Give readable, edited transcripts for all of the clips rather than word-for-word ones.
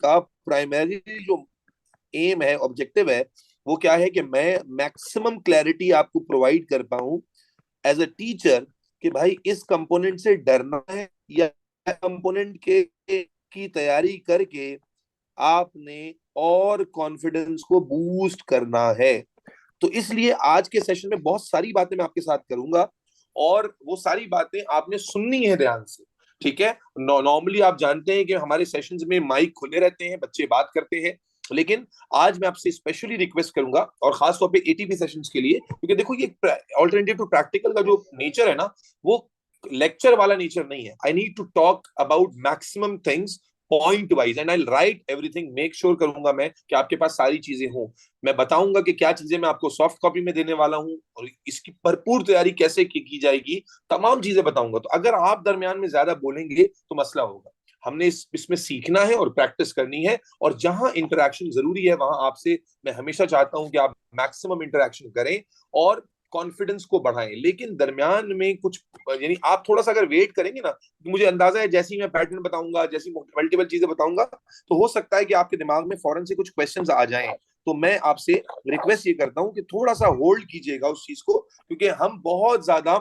का प्राइमरी जो एम है, ऑब्जेक्टिव है, वो क्या है कि मैं मैक्सिमम क्लैरिटी आपको प्रोवाइड कर पाऊं एज अ टीचर कि भाई इस कंपोनेंट से डरना है या कंपोनेंट के की तैयारी करके आपने और कॉन्फिडेंस को बूस्ट करना है। तो इसलिए आज के सेशन में बहुत सारी बातें मैं आपके साथ करूंगा और वो सारी बातें आपने सुननी है ध्यान से। ठीक है, नॉर्मली आप जानते हैं कि हमारे सेशंस में माइक खुले रहते हैं, बच्चे बात करते हैं, लेकिन आज मैं आपसे स्पेशली रिक्वेस्ट करूंगा और खास तौर पे एटीपी सेशंस के लिए, क्योंकि देखो ये ऑल्टरनेटिव टू प्रैक्टिकल का जो नेचर है ना, वो लेक्चर वाला नेचर नहीं है। I need to talk about maximum things point wise and I write everything, make sure करूंगा मैं कि आपके पास सारी चीजें हों। मैं बताऊंगा कि क्या चीजें मैं आपको सॉफ्ट कॉपी में देने वाला हूं और इसकी भरपूर तैयारी कैसे की जाएगी, तमाम चीजें बताऊंगा। तो अगर आप दरमियान में ज्यादा बोलेंगे तो मसला होगा। हमने इसमें सीखना है और प्रैक्टिस करनी है, और जहां इंटरेक्शन जरूरी है वहां आपसे मैं हमेशा चाहता हूं कि आप मैक्सिमम इंटरेक्शन करें और कॉन्फिडेंस को बढ़ाएं। लेकिन दरमियान में कुछ, यानी आप थोड़ा सा अगर वेट करेंगे ना, तो मुझे अंदाजा है जैसे ही मैं पैटर्न बताऊंगा, जैसी मल्टीपल चीजें बताऊंगा, तो हो सकता है कि आपके दिमाग में फौरन से कुछ क्वेश्चंस आ जाएं। तो मैं आपसे रिक्वेस्ट ये करता हूं कि थोड़ा सा होल्ड कीजिएगा उस चीज को, क्योंकि हम बहुत ज्यादा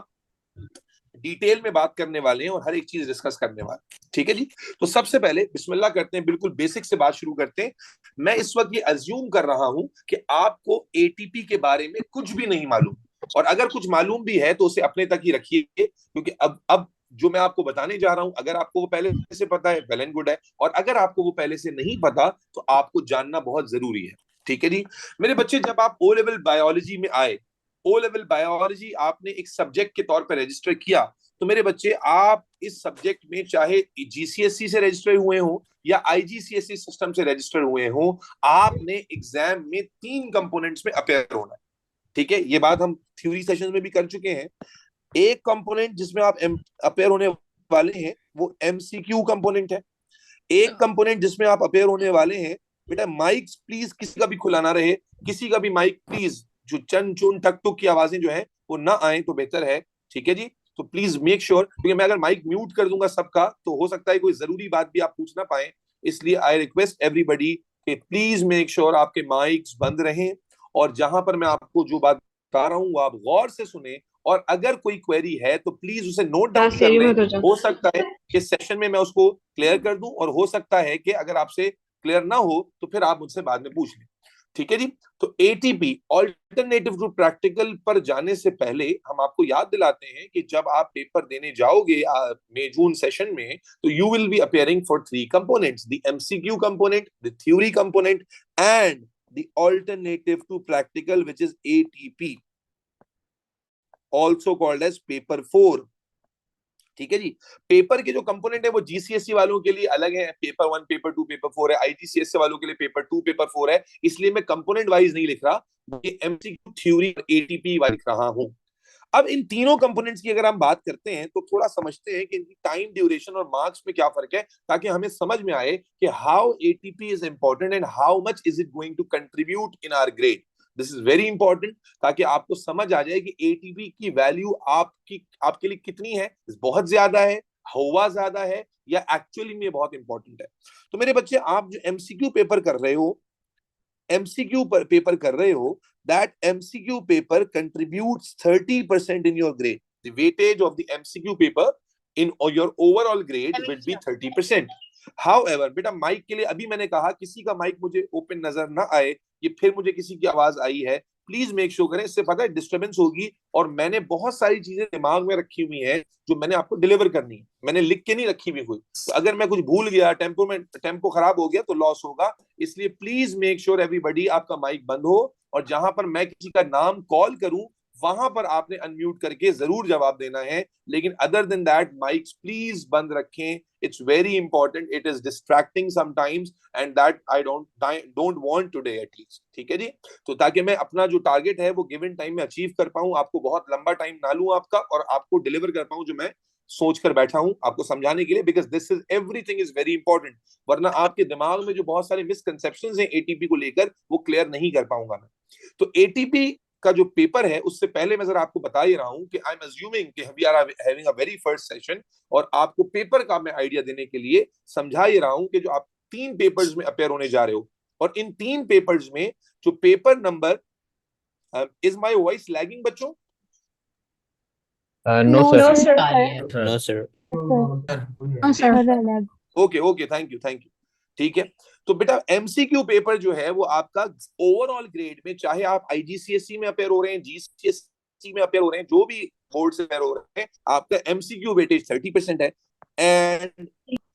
डिटेल में बात करने वाले हैं और हर एक चीज डिस्कस करने वाले हैं। ठीक है जी। तो सबसे पहले बिस्मिल्लाह करते हैं, बिल्कुल बेसिक से बात शुरू करते हैं। मैं इस वक्त ये अज्यूम कर रहा हूं कि आपको एटीपी के बारे में कुछ भी नहीं मालूम, और अगर कुछ मालूम भी है तो उसे अपने तक ही रखिए, क्योंकि अब जो मैं आपको बताने जा रहा हूं, अगर आपको वो पहले से पता है वेल एंड गुड है, और अगर आपको वो पहले से नहीं पता तो आपको जानना बहुत जरूरी है। ठीक है जी। मेरे बच्चे, जब आप ओ लेवल बायोलॉजी में आए, ओ लेवल बायोलॉजी आपने एक सब्जेक्ट के तौर पर रजिस्टर किया, तो मेरे बच्चे आप इस सब्जेक्ट में चाहे जीसीएससी से रजिस्टर हुए हो या आईजीसीएसई सिस्टम से रजिस्टर हुए हो, आपने एग्जाम में 3 कंपोनेंट्स में अपेयर होना है। ठीक है, ये बात हम थ्योरी सेशन में भी कर चुके हैं। एक कंपोनेंट जिसमें आप अपेयर होने वाले हैं वो एमसीक्यू कंपोनेंट है। एक कंपोनेंट जिसमें आप अपेयर होने वाले हैं, बेटा माइक प्लीज किसी का भी खुला ना रहे, किसी का भी माइक प्लीज, जो चन चुन टक टुक की आवाजें जो है वो ना आए तो बेहतर है। ठीक है जी। तो प्लीज मेक श्योर, क्योंकि मैं अगर माइक म्यूट कर दूंगा सबका तो हो सकता है कोई जरूरी बात भी आप पूछ ना पाए। इसलिए आई रिक्वेस्ट एवरीबडी कि प्लीज मेक श्योर आपके माइक्स बंद रहें, और जहां पर मैं आपको जो बात बता रहा हूं वो आप गौर से सुने, और अगर कोई क्वेरी है तो प्लीज उसे नोट डाउन कर लें। हो सकता है कि सेशन में मैं उसको क्लियर कर दूं, और हो सकता है कि अगर आपसे क्लियर ना हो तो फिर आप मुझसे बाद में पूछ लें। ठीक है जी। तो एटीपी ऑल्टरनेटिव टू प्रैक्टिकल पर जाने से पहले हम आपको याद दिलाते हैं कि जब आप पेपर देने जाओगे मई जून सेशन में, तो you will be appearing for 3 components, the MCQ component, the theory component and the alternative to practical which is ATP, also called as paper 4। ठीक है जी। पेपर के जो कंपोनेंट है वो जीसीएससी वालों के लिए अलग है, पेपर 1 पेपर 2 पेपर 4 है, आईजीसीएससी वालों के लिए पेपर 2 पेपर 4 है, इसलिए मैं कंपोनेंट वाइज नहीं लिख रहा, ये एमसीक्यू थ्योरी एटीपी वाइज लिख रहा हूं। अब इन तीनों कंपोनेंट्स की अगर हम बात करते हैं तो थोड़ा समझते हैं कि इनकी टाइम ड्यूरेशन और मार्क्स में क्या फर्क है, ताकि हमें समझ में आए कि how ATP is important and how much is it going to contribute in our grade. This is very important, ताकि आपको समझ आ जाए कि एटीपी की वैल्यू आपकी आपके लिए कितनी है, बहुत ज्यादा है, हुआ ज्यादा है, या एक्चुअली में बहुत इंपॉर्टेंट है। तो मेरे बच्चे, आप जो एमसीक्यू पेपर कर रहे हो, एमसीक्यू पेपर कर रहे हो, that MCQ paper contributes 30% in your grade. The weightage of the MCQ paper in your overall grade will be 30%. However, बेटा माइक के लिए अभी मैंने कहा किसी का माइक मुझे ओपन नजर ना आए, ये फिर मुझे किसी की आवाज आई है, प्लीज मेक श्योर करें, इससे पता है डिस्टर्बेंस होगी, और मैंने बहुत सारी चीजें दिमाग में रखी हुई हैं जो मैंने आपको डिलीवर करनी है, मैंने लिख के नहीं रखी हुई कोई। तो अगर मैं कुछ भूल गया, टेम्पो खराब हो गया तो लॉस होगा। इसलिए प्लीज मेक श्योर एवरीबडी आपका माइक बंद हो, और जहां पर मैं किसी का नाम कॉल करूं वहां पर आपने अनम्यूट करके जरूर जवाब देना है, लेकिन other than that mics please बंद रखें। It's very important, it is distracting sometimes and that I don't want today at least. ठीक है जी। तो ताकि मैं अपना जो टारगेट है वो गिवन टाइम में अचीव कर पाऊं, आपको बहुत लंबा टाइम ना लूं आपका, और आपको डिलीवर कर पाऊं जो मैं सोच कर बैठा हूं आपको समझाने के लिए, because this is everything is very important. वरना आपके दिमाग में जो बहुत सारे मिसकंसेप्शंस हैं एटीपी को लेकर वो क्लियर नहीं कर पाऊंगा मैं। तो एटीपी का जो पेपर है, उससे पहले मैं जरा आपको बता ही रहा हूं कि आई एम अज्यूमिंग कि we are having a very first session, और आपको पेपर का मैं आइडिया देने के लिए समझा ही रहा हूं कि जो आप 3 पेपर्स में अपेयर होने जा रहे हो, और इन 3 पेपर्स में जो paper number, is my voice lagging बच्चों? No No, sir. sir. No sir. No, sir. Okay okay, thank you thank you. ठीक है, तो बेटा एमसीक्यू पेपर जो है वो आपका ओवरऑल ग्रेड में, चाहे आप आईजीसीएसई में अपेयर हो रहे हैं, जीसीएसई में अपेयर हो रहे हैं, जो भी बोर्ड से अपेयर हो रहे हैं, आपका एमसीक्यू वेटेज 30% है। And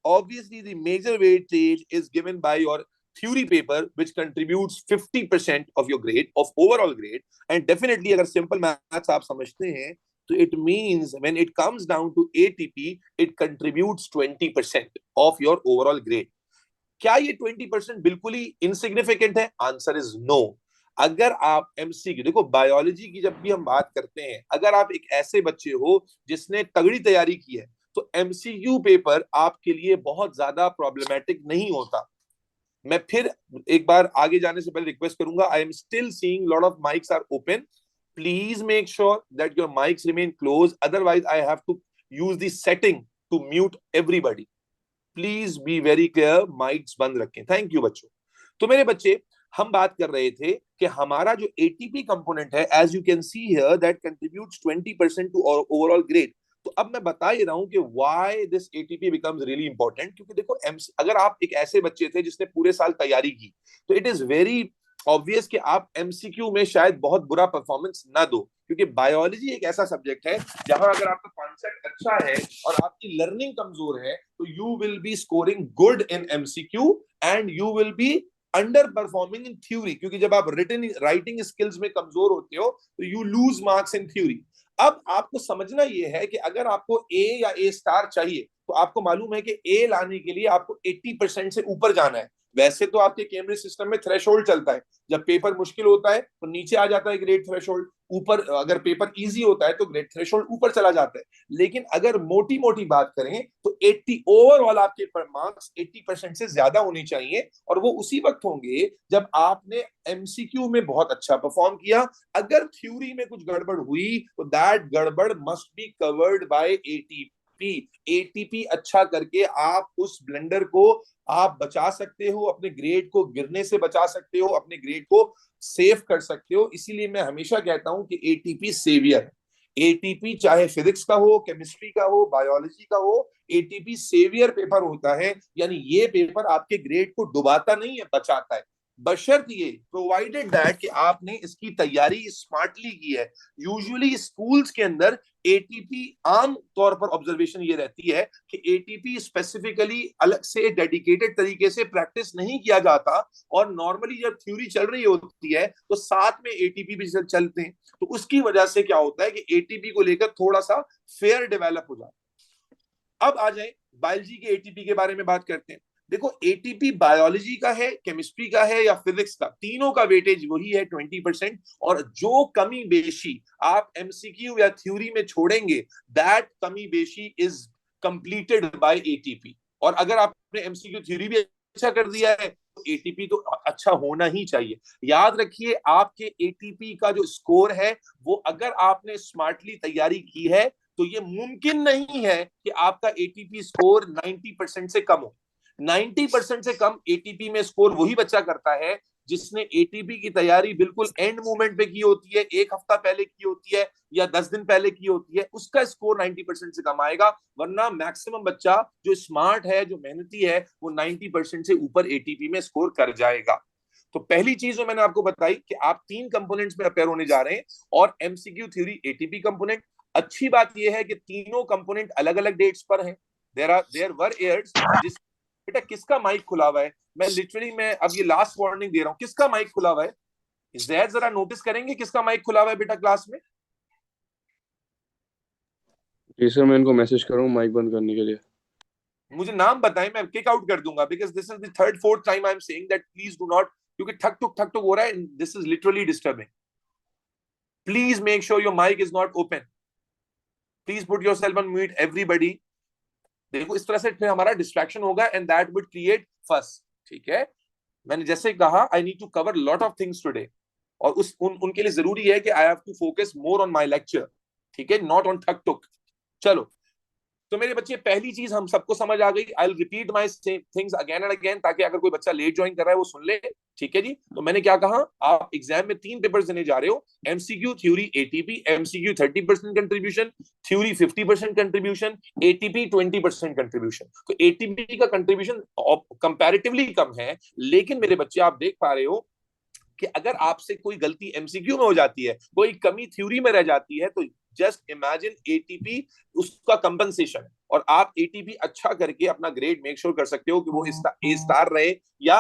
obviously the major weightage is given by your theory paper which contributes 50% of your grade, of overall grade. And definitely अगर simple maths आप समझते हैं तो it means when it comes down to ATP it contributes 20% of your overall grade. क्या ये 20% बिल्कुल ही insignificant है? Answer is no. अगर आप एमसीक्यू देखो, बायोलॉजी की जब भी हम बात करते हैं, अगर आप एक ऐसे बच्चे हो जिसने तगड़ी तैयारी की है तो एमसीक्यू पेपर आपके लिए बहुत ज्यादा प्रॉब्लमेटिक नहीं होता। मैं फिर एक बार आगे जाने से पहले रिक्वेस्ट करूंगा, I am still seeing lot of mics are open, please make sure that your mics remain close, otherwise I have to use the setting to mute everybody. Please be very clear, mics बंद रखें। Thank you बच्चों। तो मेरे बच्चे, हम बात कर रहे थे कि हमारा जो एटीपी कंपोनेंट है, as you can see here, that contributes 20% to overall grade. तो अब मैं बता ही रहा हूं कि why this ATP becomes really important, क्योंकि देखो अगर आप एक ऐसे बच्चे थे जिसने पूरे साल तैयारी की, तो इट इज वेरी ऑब्वियस कि आप एमसीक्यू में शायद बहुत बुरा परफॉर्मेंस ना दो, क्योंकि बायोलॉजी एक ऐसा सब्जेक्ट है जहां अगर आपका कॉन्सेप्ट अच्छा है और आपकी लर्निंग कमजोर है तो you will B scoring good in MCQ and you will be under performing in theory, क्योंकि जब आप रिटन राइटिंग स्किल्स में कमजोर होते हो तो you lose marks in theory. अब आपको समझना यह है कि अगर आपको ए या ए स्टार चाहिए तो आपको मालूम है कि ए लाने के लिए आपको 80% से ऊपर जाना है। वैसे तो आपके कैम्ब्रिज सिस्टम में थ्रेशोल्ड चलता है, जब पेपर मुश्किल होता है तो नीचे आ जाता है ग्रेड थ्रेशोल्ड, ऊपर अगर पेपर इजी होता है तो ग्रेड थ्रेशोल्ड ऊपर चला जाता है। लेकिन अगर मोटी मोटी बात करें तो 80 ओवरऑल आपके मार्क्स 80% से ज्यादा होने चाहिए, और वो उसी वक्त होंगे जब आपने एमसीक्यू में बहुत अच्छा परफॉर्म किया। अगर थ्योरी में कुछ गड़बड़ हुई तो दैट गड़बड़ must be covered by ATP. ATP अच्छा करके आप उस ब्लेंडर को आप बचा सकते हो, अपने ग्रेड को गिरने से बचा सकते हो, अपने ग्रेड को सेव कर सकते हो। इसीलिए मैं हमेशा कहता हूं कि एटीपी सेवियर है। एटीपी चाहे फिजिक्स का हो, केमिस्ट्री का हो, बायोलॉजी का हो, एटीपी सेवियर पेपर होता है, यानी ये पेपर आपके ग्रेड को डुबाता नहीं है, बचाता है, बशर्त ये प्रोवाइडेड दैट कि आपने इसकी तैयारी स्मार्टली की है। यूजुअली स्कूल्स के अंदर एटीपी, आम तौर पर ऑब्जर्वेशन ये रहती है कि एटीपी स्पेसिफिकली अलग से डेडिकेटेड तरीके से प्रैक्टिस नहीं किया जाता, और नॉर्मली जब थ्योरी चल रही होती है तो साथ में एटीपी भी चलते हैं, तो उसकी वजह से क्या होता है कि एटीपी को लेकर थोड़ा सा फेयर डेवलप हो जाता है। अब आ जाए बायोलॉजी के एटीपी के बारे में बात करते हैं। देखो, एटीपी बायोलॉजी का है, केमिस्ट्री का है या फिजिक्स का, तीनों का वेटेज वही है 20%। और जो कमी बेशी आप एमसीक्यू या थ्योरी में छोड़ेंगे, दैट कमी बेशी इज कंप्लीटेड बाय एटीपी। और अगर आपने एमसीक्यू थ्योरी भी अच्छा कर दिया है तो एटीपी तो अच्छा होना ही चाहिए। याद रखिए, आपके एटीपी का जो स्कोर है वो अगर आपने स्मार्टली तैयारी की है तो ये मुमकिन नहीं है कि आपका एटीपी स्कोर 90% से कम हो। 90% से कम एटीपी में स्कोर वही बच्चा करता है जिसने एटीपी की तैयारी बिल्कुल एंड मोमेंट पे की होती है, एक हफ्ता पहले की होती है या 10 दिन पहले की होती है, उसका स्कोर 90% से कम आएगा। वरना मैक्सिमम बच्चा जो स्मार्ट है, जो मेहनती है, वो 90% से ऊपर एटीपी में स्कोर कर जाएगा। तो पहली चीज जो मैंने आपको बताई कि आप 3 कंपोनेंट्स में अपेयर होने जा रहे हैं, और एमसीक्यू थ्योरी, एटीपी कंपोनेंट। अच्छी बात यह है कि तीनों कंपोनेंट अलग अलग डेट्स पर हैं। देयर वर ईयर्स जिस बेटा किसका माइक खुला हुआ है? मैं अब ये लास्ट वार्निंग दे रहा हूं, किसका माइक खुला हुआ है? जैद जरा नोटिस करेंगे किसका माइक खुला हुआ है बेटा क्लास में। जी सर, मैं इनको मैसेज करूँ माइक बंद करने के लिए। मुझे नाम बताएं, मैं किक आउट कर दूंगा, because this is the third fourth time I am saying that please do not, क्योंकि ठक ठुक हो रहा है, this is literally disturbing. Please make sure your mic is not open, please put yourself on mute everybody. देखो, इस तरह से फिर हमारा डिस्ट्रैक्शन होगा एंड दैट वुड क्रिएट फस। ठीक है, मैंने जैसे कहा, I need to cover lot of things today, और उनके लिए जरूरी है कि I have to focus more on my lecture, ठीक है, नॉट ऑन ठक टुक। चलो, तो मेरे बच्चे पहली चीज हम सबको समझ आ गई। I will repeat my things again and again, ताकि अगर कोई बच्चा लेट ज्वाइन कर रहा है वो सुन ले। ठीक है जी। तो मैंने क्या कहा, आप एग्जाम में 3 पेपर्स देने जा रहे हो, MCQ theory ATP, MCQ 30% contribution, theory 50% contribution, ATP 20% contribution. तो एटीपी का कंट्रीब्यूशन कंपैरेटिवली कम है, लेकिन मेरे बच्चे आप देख पा रहे हो कि अगर आपसे कोई गलती एमसीक्यू में हो जाती है, कोई कमी थ्योरी में रह जाती है, तो जस्ट इमेजिन एटीपी उसका कंपनसेशन है, और आप एटीपी अच्छा करके अपना ग्रेड मेक श्योर कर सकते हो कि वो ए स्टार रहे या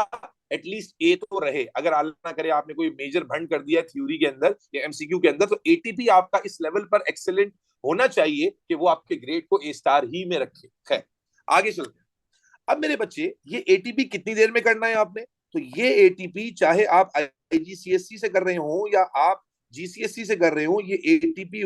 एटलीस्ट ए तो रहे। अगर अल्लाह ना करे आपने कोई मेजर भंड कर दिया थ्योरी के अंदर या एमसीक्यू के अंदर, तो एटीपी आपका इस लेवल पर एक्सेलेंट होना चाहिए कि वो आपके ग्रेड को ए स्टार ही में रखे। खैर, आगे चलते हैं। अब मेरे बच्चे, ये एटीपी कितनी देर में करना है आपने? तो ये एटीपी चाहे आप आईजीसीएससी से कर रहे हो या आप जीसीएससी से कर रहे हो, ये एटीपी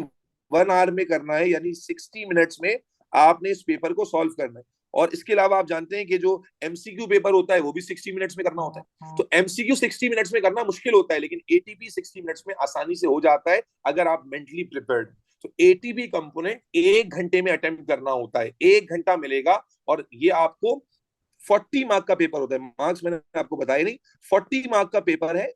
1 आवर में करना है, यानी 60 मिनट्स में आपने इस पेपर को सॉल्व करना है। और इसके अलावा आप जानते हैं कि जो एमसीक्यू पेपर होता है वो भी 60 मिनट्स में करना होता है। तो एमसीक्यू 60 मिनट्स में करना मुश्किल होता है, लेकिन एटीपी 60 मिनट्स में आसानी से हो जाता है अगर आप मेंटली प्रिपेयर्ड। तो एटीपी कंपोनेंट 1 घंटे में अटेम्प्ट करना होता है, 1 घंटा मिलेगा, और ये आपको 40 मार्क का पेपर होता है। मार्क्स मैंने आपको बताया नहीं, 40 मार्क का पेपर है,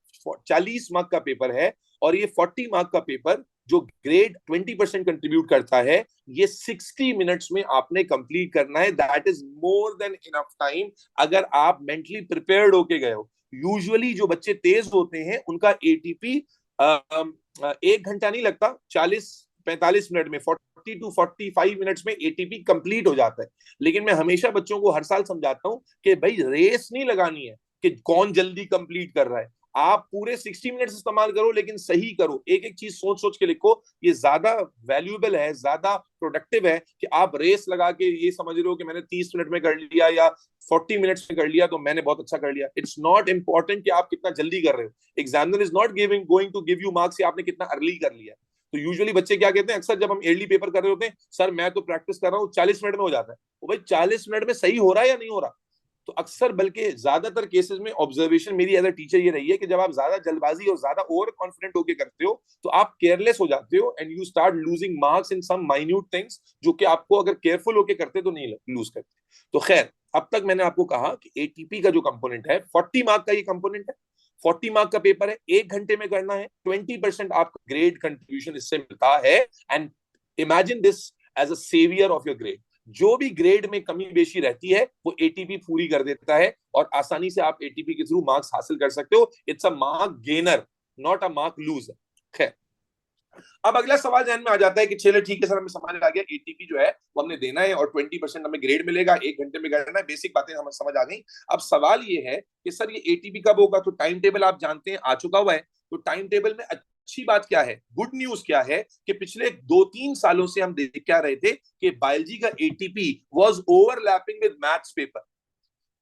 40 मार्क का पेपर है। और ये 40 मार्क का पेपर जो ग्रेड 20% कंट्रीब्यूट करता है, ये 60 मिनट्स में आपने कंप्लीट करना है। That is more than enough time अगर आप मेंटली प्रिपेयर्ड होके गए हो। यूजुअली जो बच्चे तेज होते हैं उनका एटीपी 1 घंटा नहीं लगता, 40-45 मिनट में, 40 to 45 मिनट्स में एटीपी कंप्लीट हो जाता है। लेकिन मैं हमेशा बच्चों को हर साल समझाता हूं कि भाई रेस नहीं लगानी है कि कौन जल्दी कंप्लीट कर रहा है। आप पूरे 60 मिनट्स इस्तेमाल करो, लेकिन सही करो, एक एक चीज सोच सोच के लिखो। ये ज्यादा वैल्यूएबल है, ज्यादा प्रोडक्टिव है कि आप रेस लगा के ये समझ रहे हो कि मैंने 30 मिनट में कर लिया या 40 मिनट्स में कर लिया तो मैंने बहुत अच्छा कर लिया। इट्स नॉट इंपॉर्टेंट कि आप कितना जल्दी कर रहे हो। Examiner is not going to give you marks आपने कितना अर्ली कर लिया। तो यूजुअली बच्चे क्या कहते हैं, अक्सर जब हम अर्ली पेपर कर रहे होते हैं, सर मैं तो प्रैक्टिस कर रहा हूँ 40 मिनट में हो जाता है। वो भाई 40 मिनट में सही हो रहा है या नहीं हो रहा? तो अक्सर, बल्कि ज्यादातर केसेस में ऑब्जर्वेशन मेरी एज अ टीचर ये रही है कि जब आप ज्यादा जल्दबाजी और ज्यादा ओवर कॉन्फिडेंट होकर करते हो तो आप केयरलेस हो जाते हो and you start losing marks in some minute things, जो कि आपको अगर केयरफुल होकर करते तो नहीं लूज करते। तो खैर, अब तक मैंने आपको कहा कि एटीपी का जो कंपोनेंट है 40 मार्क का ये कंपोनेंट है, 40 मार्क का पेपर है, 1 घंटे में करना है, 20% आपका ग्रेड कंट्रीब्यूशन इससे मिलता है। And imagine this as a saviour of your grade. जो भी ग्रेड में कमी बेशी रहती है वो एटीपी पूरी कर देता है, और आसानी से आप एटीपी के थ्रू मार्क्स हासिल कर सकते हो। It's a mark gainer, not a mark loser. खैर, अब अगला सवाल ध्यान में आ जाता है कि चलो ठीक है सर, हमें समझ आ गया एटीपी जो है वो हमने देना है और 20% हमें ग्रेड मिलेगा, 1 घंटे में करना है, बेसिक बातें हमें समझ आ गई। अब सवाल ये है कि सर ये एटीपी कब होगा? तो टाइम टेबल आप जानते हैं आ चुका हुआ है। तो टाइम टेबल में अच्छी बात क्या है, गुड न्यूज क्या है कि पिछले 2-3 सालों से हम देख क्या रहे थे कि बायोलॉजी का ATP was overlapping with maths paper.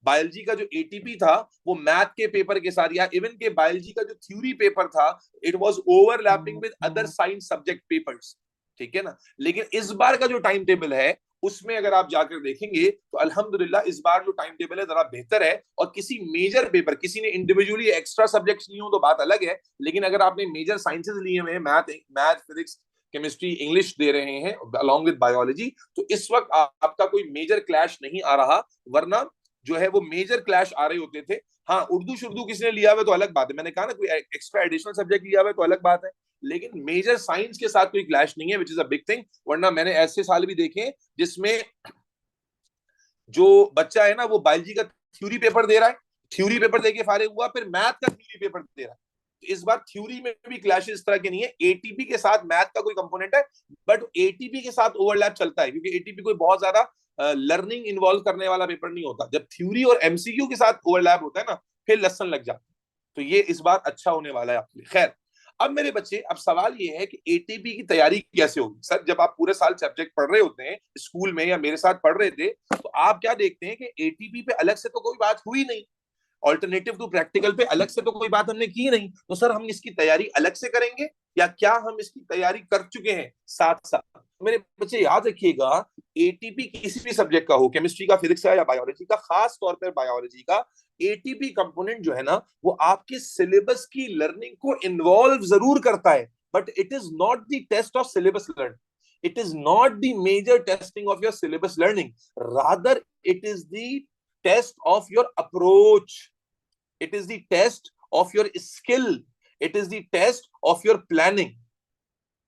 Biology का जो एटीपी था वो मैथ के पेपर के साथ, या इवन के बायोलॉजी का जो थ्योरी पेपर था, it was overlapping with other science subject papers. ठीक है ना? लेकिन इस बार का जो टाइम टेबल है उसमें अगर आप जाकर देखेंगे तो अल्हम्दुलिल्लाह इस बार जो टाइम टेबल है जरा बेहतर है। और किसी मेजर पेपर, किसी ने इंडिविजुअली एक्स्ट्रा सब्जेक्ट्स लिए हो तो बात अलग है, लेकिन अगर आपने मेजर साइंसेस लिए हुए हैं, मैथ फिजिक्स केमिस्ट्री इंग्लिश दे रहे हैं अलॉन्ग विद बायोलॉजी, तो इस वक्त आपका कोई मेजर क्लैश नहीं आ रहा। वरना जो है वो मेजर क्लैश आ रहे होते थे। हाँ, उर्दू शुर्दू किसने लिया हुआ तो अलग बात है, मैंने कहा ना कोई एक्स्ट्रा एडिशनल सब्जेक्ट लिया हुआ है तो अलग बात है, लेकिन मेजर साइंस के साथ कोई क्लैश नहीं है, which is a big thing. वरना मैंने ऐसे साल भी देखे जिसमें जो बच्चा है ना वो बायोलॉजी का थ्योरी पेपर दे रहा है, थ्योरी पेपर देके फारिग हुआ, फिर मैथ का थ्योरी पेपर दे रहा है। तो इस बार थ्योरी में भी क्लैशेस इस तरह के नहीं है। एटीपी के साथ मैथ का कोई कंपोनेंट है, बट एटीपी के साथ ओवरलैप चलता है, क्योंकि एटीपी कोई बहुत ज्यादा लर्निंग इन्वॉल्व करने वाला पेपर नहीं होता। जब थ्योरी और एमसीक्यू के साथ ओवरलैप होता है ना, फिर लसन लग जाता है। तो ये इस बार अच्छा होने वाला है आपके लिए। खैर, अब मेरे बच्चे, अब सवाल ये है कि एटीपी की तैयारी कैसे होगी? सर, जब आप पूरे साल सब्जेक्ट पढ़ रहे होते हैं स्कूल में या मेरे साथ पढ़ रहे थे, तो आप क्या देखते हैं कि एटीपी पे अलग से तो कोई बात हुई नहीं, ऑल्टरनेटिव टू प्रैक्टिकल पे अलग से तो कोई बात हमने की नहीं। तो सर हम इसकी तैयारी अलग से करेंगे या क्या हम इसकी तैयारी कर चुके हैं साथ साथ? मेरे बच्चे याद रखिएगा, एटीपी किसी भी सब्जेक्ट का हो, केमिस्ट्री का, फिजिक्स का या बायोलॉजी का, खास तौर पर बायोलॉजी का, एटीपी कंपोनेंट जो है ना वो आपके सिलेबस की लर्निंग को इन्वॉल्व जरूर करता है, but it is not the test of syllabus learn. It is not the major testing of your syllabus learning. Rather, it is the test of your approach. It is the test of your skill. It is the test of your planning.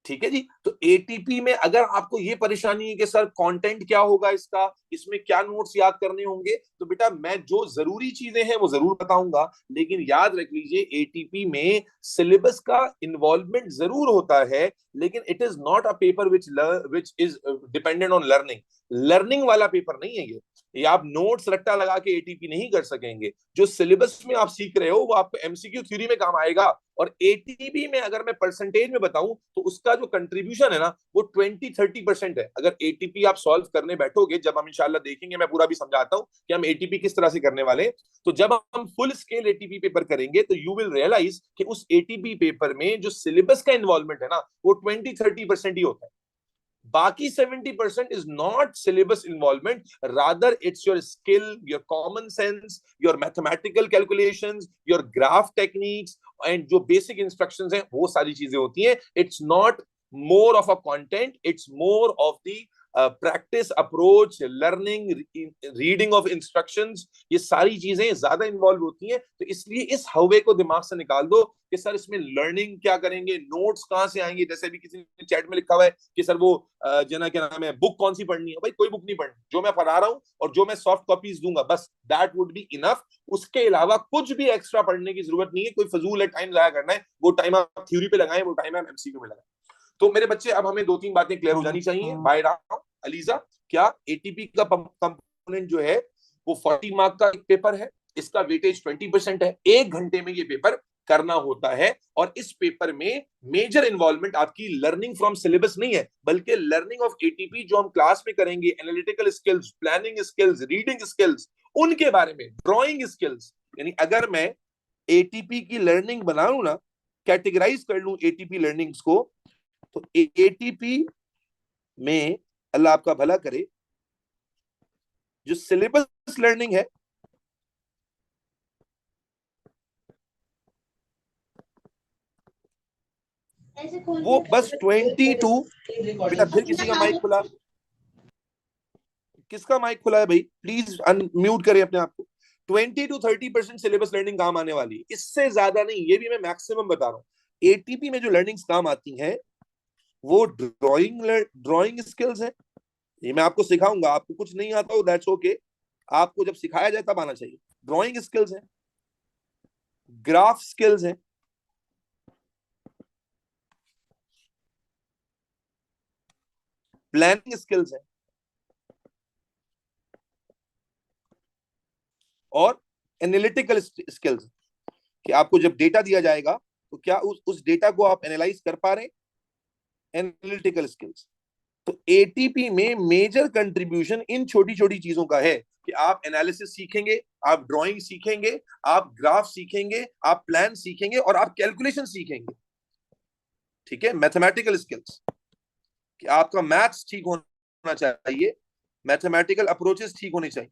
ठीक है जी। तो ATP में अगर आपको ये परेशानी है कि सर कंटेंट क्या होगा, इसका इसमें क्या नोट्स याद करने होंगे, तो बेटा मैं जो जरूरी चीजें हैं वो जरूर बताऊंगा, लेकिन याद रख लीजिए एटीपी में सिलेबस का इन्वॉल्वमेंट जरूर होता है, लेकिन it is not a paper which is dependent on learning. Learning वाला पेपर नहीं है ये आप नोट्स रट्टा लगा के एटीपी नहीं कर सकेंगे। जो सिलेबस में आप सीख रहे हो वो आपको एमसीक्यू थ्योरी में काम आएगा। और एटीपी में अगर मैं परसेंटेज में बताऊं तो उसका जो कंट्रीब्यूशन है ना वो 20-30% है। अगर एटीपी आप सॉल्व करने बैठोगे, जब हम इंशाल्लाह देखेंगे, मैं पूरा भी समझाता हूं कि हम एटीपी किस तरह से करने वाले, तो जब हम फुल स्केल एटीपी पेपर करेंगे तो यू विल रियलाइज कि उस एटीपी पेपर में जो सिलेबस का इन्वॉल्वमेंट है ना वो 20-30% ही होता है। बाकी 70% is not syllabus involvement, rather it's your skill, your common sense, your mathematical calculations, your graph techniques and जो basic instructions हैं वो सारी चीजें होती हैं। It's not more of a content, it's more of the practice approach, learning, reading of instructions, ये सारी चीजें ज्यादा इन्वॉल्व होती हैं। तो इसलिए इस हवे को दिमाग से निकाल दो कि सर इसमें लर्निंग क्या करेंगे, नोट्स कहां से आएंगे। जैसे भी किसी ने चैट में लिखा हुआ है कि सर वो जना क्या नाम है, बुक कौन सी पढ़नी है, भाई कोई बुक नहीं पढ़नी, जो मैं पढ़ा रहा हूं और जो मैं सॉफ्ट कॉपीज दूंगा बस दैट वुड बी इनफ। उसके अलावा कुछ भी एक्स्ट्रा पढ़ने की जरूरत नहीं है, कोई फजूल है टाइम जाया करना है, वो टाइम आप थ्योरी पे लगाएं, वो टाइम आप एमसीक्यू में लगाएं। तो मेरे बच्चे अब हमें 2-3 बातें क्लियर हो जानी चाहिए। बाय राव अलीजा, क्या एटीपी का कंपोनेंट जो है वो 40 मार्क का एक पेपर है, इसका वेटेज 20% है, 1 घंटे में ये पेपर करना होता है। और इस पेपर में मेजर इन्वॉल्वमेंट आपकी लर्निंग फ्रॉम सिलेबस नहीं है, बल्कि लर्निंग ऑफ एटीपी जो हम क्लास में करेंगे, analytical skills, planning skills, reading skills, उनके बारे में, ड्राइंग स्किल्स। यानी अगर मैं एटीपी की लर्निंग बनाऊं ना, कैटेगराइज कर लूं एटीपी लर्निंग्स को, तो एटीपी में अल्लाह आपका भला करे जो सिलेबस लर्निंग है वो बस 22। बेटा फिर किसी का माइक खुला, किसका माइक खुला है भाई, प्लीज अनम्यूट करें अपने आप को। 20-30% सिलेबस लर्निंग काम आने वाली है, इससे ज्यादा नहीं। ये भी मैं मैक्सिमम बता रहा हूँ। एटीपी में जो लर्निंग्स काम आती हैं वो ड्राइंग स्किल्स है। ये मैं आपको सिखाऊंगा, आपको कुछ नहीं आता हो दैट्स ओके, आपको जब सिखाया जाए तब आना चाहिए। ड्राइंग स्किल्स है, ग्राफ स्किल्स है, प्लानिंग स्किल्स है, और एनालिटिकल स्किल्स। कि आपको जब डेटा दिया जाएगा तो क्या उस डेटा को आप एनालाइज कर पा रहे हैं, एनालिटिकल स्किल्स। तो एटीपी में मेजर कंट्रीब्यूशन इन छोटी छोटी चीजों का है कि आप एनालिसिस सीखेंगे, आप ड्राइंग सीखेंगे, आप ग्राफ सीखेंगे, आप प्लान सीखेंगे और आप कैलकुलेशन सीखेंगे। ठीक है, मैथमेटिकल स्किल्स कि आपका मैथ्स ठीक होना चाहिए, मैथमेटिकल अप्रोचेस ठीक होने चाहिए।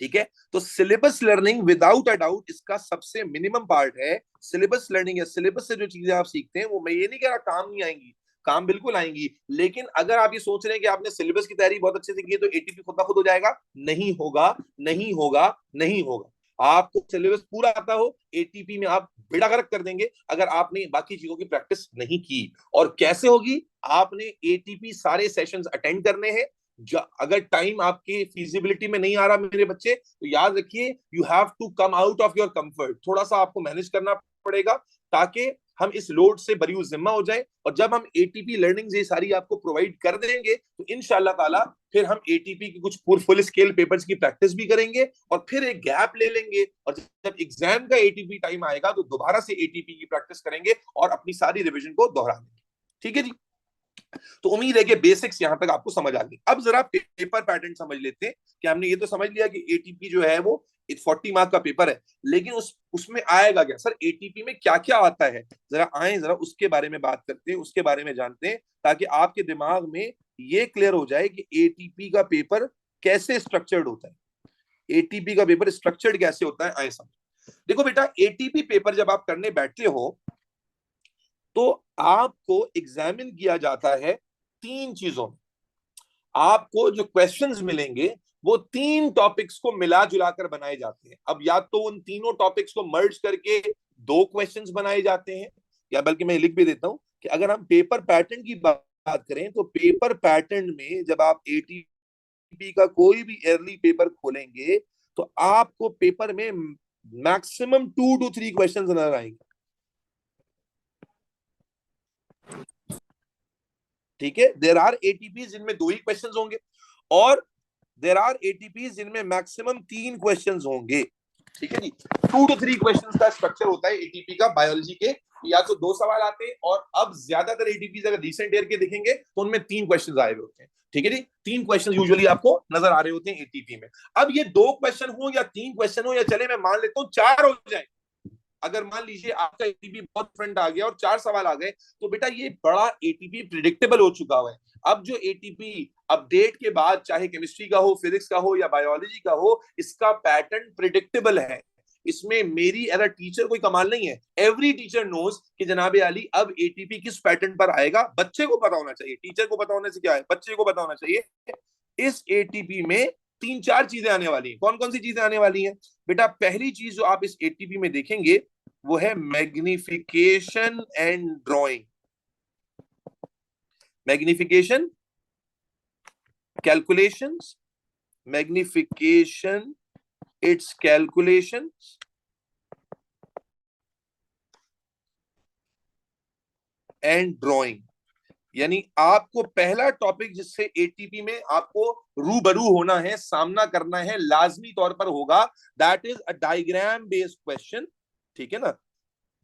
ठीक है, तो syllabus learning without a doubt इसका सबसे मिनिमम पार्ट है। सिलेबस लर्निंग है, सिलेबस से जो चीजें आप सीखते हैं वो, मैं ये नहीं कह रहा काम नहीं आएंगी, काम बिल्कुल आएंगी, लेकिन अगर आप ये सोच रहे हैं कि आपने सिलेबस की तैयारी बहुत अच्छे से की है तो एटीपी खुद ब खुद हो जाएगा, नहीं होगा, नहीं होगा, नहीं होगा। आपको सिलेबस पूरा आता हो, एटीपी में आप बेड़ा गर्क कर देंगे अगर आपने बाकी चीजों की प्रैक्टिस नहीं की। और कैसे होगी, आपने एटीपी सारे सेशंस अटेंड करने हैं। अगर टाइम आपकी फिजिबिलिटी में नहीं आ रहा मेरे बच्चे, तो याद रखिए you have to come out of your comfort. थोड़ा सा आपको मैनेज करना पड़ेगा ताकि हम इस लोड से बरी जिम्मा हो जाए। और जब हम एटीपी लर्निंग ये सारी आपको प्रोवाइड कर देंगे तो इंशाल्लाह ताला फिर हम एटीपी की कुछ फुल स्केल पेपर्स की प्रैक्टिस भी करेंगे और फिर एक गैप ले लेंगे। और जब एग्जाम का एटीपी टाइम आएगा तो दोबारा से एटीपी की प्रैक्टिस करेंगे और अपनी सारी रिविजन को दोहरा देंगे। ठीक है जी, तो उम्मीद है कि बेसिक्स यहां तक आपको समझ आ गई। अब जरा पेपर पैटर्न समझ लेते हैं कि हमने ये तो समझ लिया कि एटीपी जो है वो 40 मार्क का पेपर है, लेकिन उसमें आएगा क्या सर, एटीपी में क्या क्या आता है, जरा आए जरा उसके बारे में बात करते हैं, उसके बारे में जानते हैं, ताकि आपके दिमाग में ये क्लियर हो जाए कि एटीपी का पेपर कैसे स्ट्रक्चर्ड होता है, एटीपी का पेपर स्ट्रक्चर्ड कैसे होता है। आए समझ। देखो बेटा, एटीपी पेपर जब आप करने बैठते हो तो आपको एग्जामिन किया जाता है तीन चीजों में। आपको जो क्वेश्चंस मिलेंगे वो तीन टॉपिक्स को मिला जुला कर बनाए जाते हैं। अब या तो उन तीनों टॉपिक्स को मर्ज करके दो क्वेश्चंस बनाए जाते हैं, या बल्कि मैं लिख भी देता हूं कि अगर हम पेपर पैटर्न की बात करें तो पेपर पैटर्न में जब आप एटीपी का कोई भी अर्ली पेपर खोलेंगे तो आपको पेपर में मैक्सिमम 2 to 3 क्वेश्चन नजर आएंगे। ठीक है, देर आर एटीपी जिनमें 2 ही क्वेश्चंस होंगे और देर आर एटीपी जिनमें मैक्सिमम 3 क्वेश्चंस होंगे। ठीक है जी, 2 to 3 क्वेश्चंस का स्ट्रक्चर होता है एटीपी का बायोलॉजी के। या तो 2 सवाल आते हैं और अब ज्यादातर एटीपी अगर रिसेंट ईयर के देखेंगे तो उनमें 3 क्वेश्चंस आए हुए होते हैं। ठीक है जी, 3 क्वेश्चन यूजुअली आपको नजर आ रहे होते हैं एटीपी में। अब ये 2 क्वेश्चन हो या 3 क्वेश्चन हो या चले मैं मान लेता हूं 4 हो जाए, अगर मान लीजिए आपका एटीपी बहुत फ्रंट आ गया और 4 सवाल आ गए तो बेटा ये बड़ा एटीपी प्रिडिक्टेबल हो चुका है। अब जो एटीपी अपडेट के बाद चाहे केमिस्ट्री का हो, फिजिक्स का हो या बायोलॉजी का हो, इसका पैटर्न प्रिडिक्टेबल है। इसमें मेरी एज अ टीचर कोई कमाल नहीं है। एवरी टीचर नोज कि जनाबे अली अब एटीपी किस पैटर्न पर आएगा। बच्चे को पता होना चाहिए, टीचर को पता होने से क्या है, बच्चे को पता होना चाहिए इस एटीपी में 3-4 चीजें आने वाली हैं। कौन कौन सी चीजें आने वाली हैं बेटा? पहली चीज जो आप इस एटीपी में देखेंगे वो है magnification and drawing. Magnification, calculations, magnification, it's calculations and drawing. यानी आपको पहला टॉपिक जिससे एटीपी में आपको रूबरू होना है, सामना करना है, लाजमी तौर पर होगा, that is a diagram based question. ठीक है ना,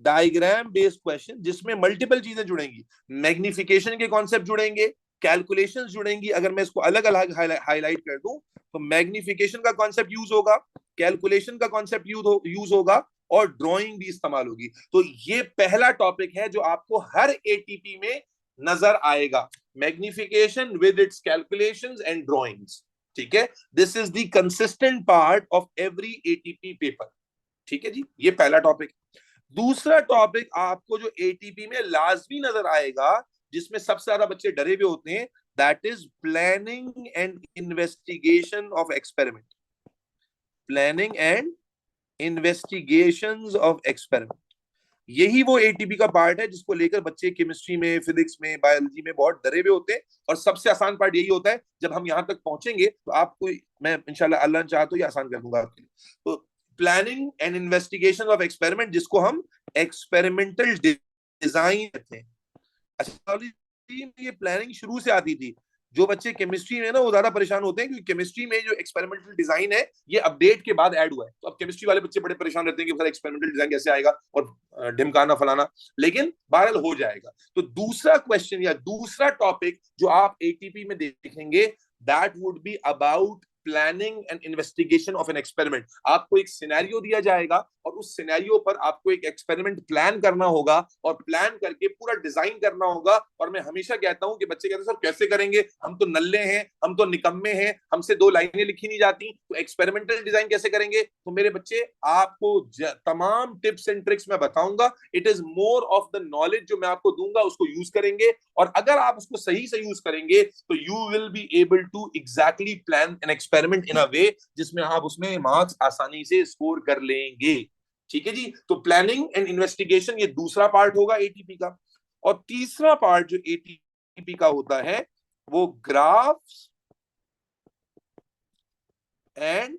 डायग्राम बेस्ड क्वेश्चन जिसमें मल्टीपल चीजें जुड़ेंगी। मैग्निफिकेशन के कॉन्सेप्ट जुड़ेंगे, कैलकुलेशंस जुड़ेंगी। अगर मैं इसको अलग अलग हाईलाइट कर दूं तो मैग्निफिकेशन का कॉन्सेप्ट यूज होगा, कैलकुलेशन का कॉन्सेप्ट यूज होगा और ड्राइंग भी इस्तेमाल होगी। तो ये पहला टॉपिक है जो आपको हर एटीपी में नजर आएगा, magnification with its calculations and drawings. ठीक है, this is the consistent part of every ATP paper. ठीक है जी, ये पहला टॉपिक। दूसरा टॉपिक आपको जो एटीपी में लाजमी नजर आएगा, जिसमें सबसे ज्यादा बच्चे डरे हुए होते हैं, that is planning and investigation of experiment. Planning and investigations of experiment, यही वो एटीपी का पार्ट है जिसको लेकर बच्चे केमिस्ट्री में, फिजिक्स में, बायोलॉजी में बहुत डरे हुए होते हैं। और सबसे आसान पार्ट यही होता है। जब हम यहां तक पहुंचेंगे तो आपको मैं इंशाल्लाह अल्लाह चाहे तो ये आसान कर दूंगा आपके लिए। तो planning and investigation of experiment, जिसको हम एक्सपेरिमेंटल डिजाइन कहते हैं। अच्छा, ये प्लानिंग शुरू से आती थी। जो बच्चे केमिस्ट्री में ना वो ज्यादा परेशान होते हैं क्योंकि केमिस्ट्री में जो एक्सपेरिमेंटल डिजाइन है ये अपडेट के बाद ऐड हुआ है। तो अब केमिस्ट्री वाले बच्चे बड़े परेशान रहते हैं कि सर एक्सपेरिमेंटल डिजाइन कैसे आएगा और ढिमकाना फलाना, लेकिन बहरहाल हो जाएगा। तो दूसरा क्वेश्चन या दूसरा टॉपिक जो आप एटीपी में देखेंगे, that would be about planning and investigation of an experiment. आपको एक सिनेरियो दिया जाएगा और उस सिनेरियो पर आपको एक एक्सपेरिमेंट प्लान करना होगा और प्लान करके पूरा डिजाइन करना होगा। और मैं हमेशा कहता हूं कि बच्चे कहते हैं सर कैसे करेंगे, हम तो नल्ले हैं, हम तो निकम्मे हैं, हमसे 2 लाइनें लिखी नहीं जाती, तो एक्सपेरिमेंटल डिजाइन कैसे करेंगे? तो मेरे बच्चे आपको तमाम टिप्स एंड ट्रिक्स मैं बताऊंगा। It is more of the knowledge जो मैं आपको दूंगा उसको यूज करेंगे, और अगर आप उसको सही से यूज करेंगे तो you will be able to exactly plan an experiment in a way जिसमें आप उसमें मार्क्स आसानी से स्कोर कर लेंगे। ठीक है जी, तो प्लानिंग एंड इन्वेस्टिगेशन ये दूसरा पार्ट होगा एटीपी का। और तीसरा पार्ट जो एटीपी का होता है वो ग्राफ्स एंड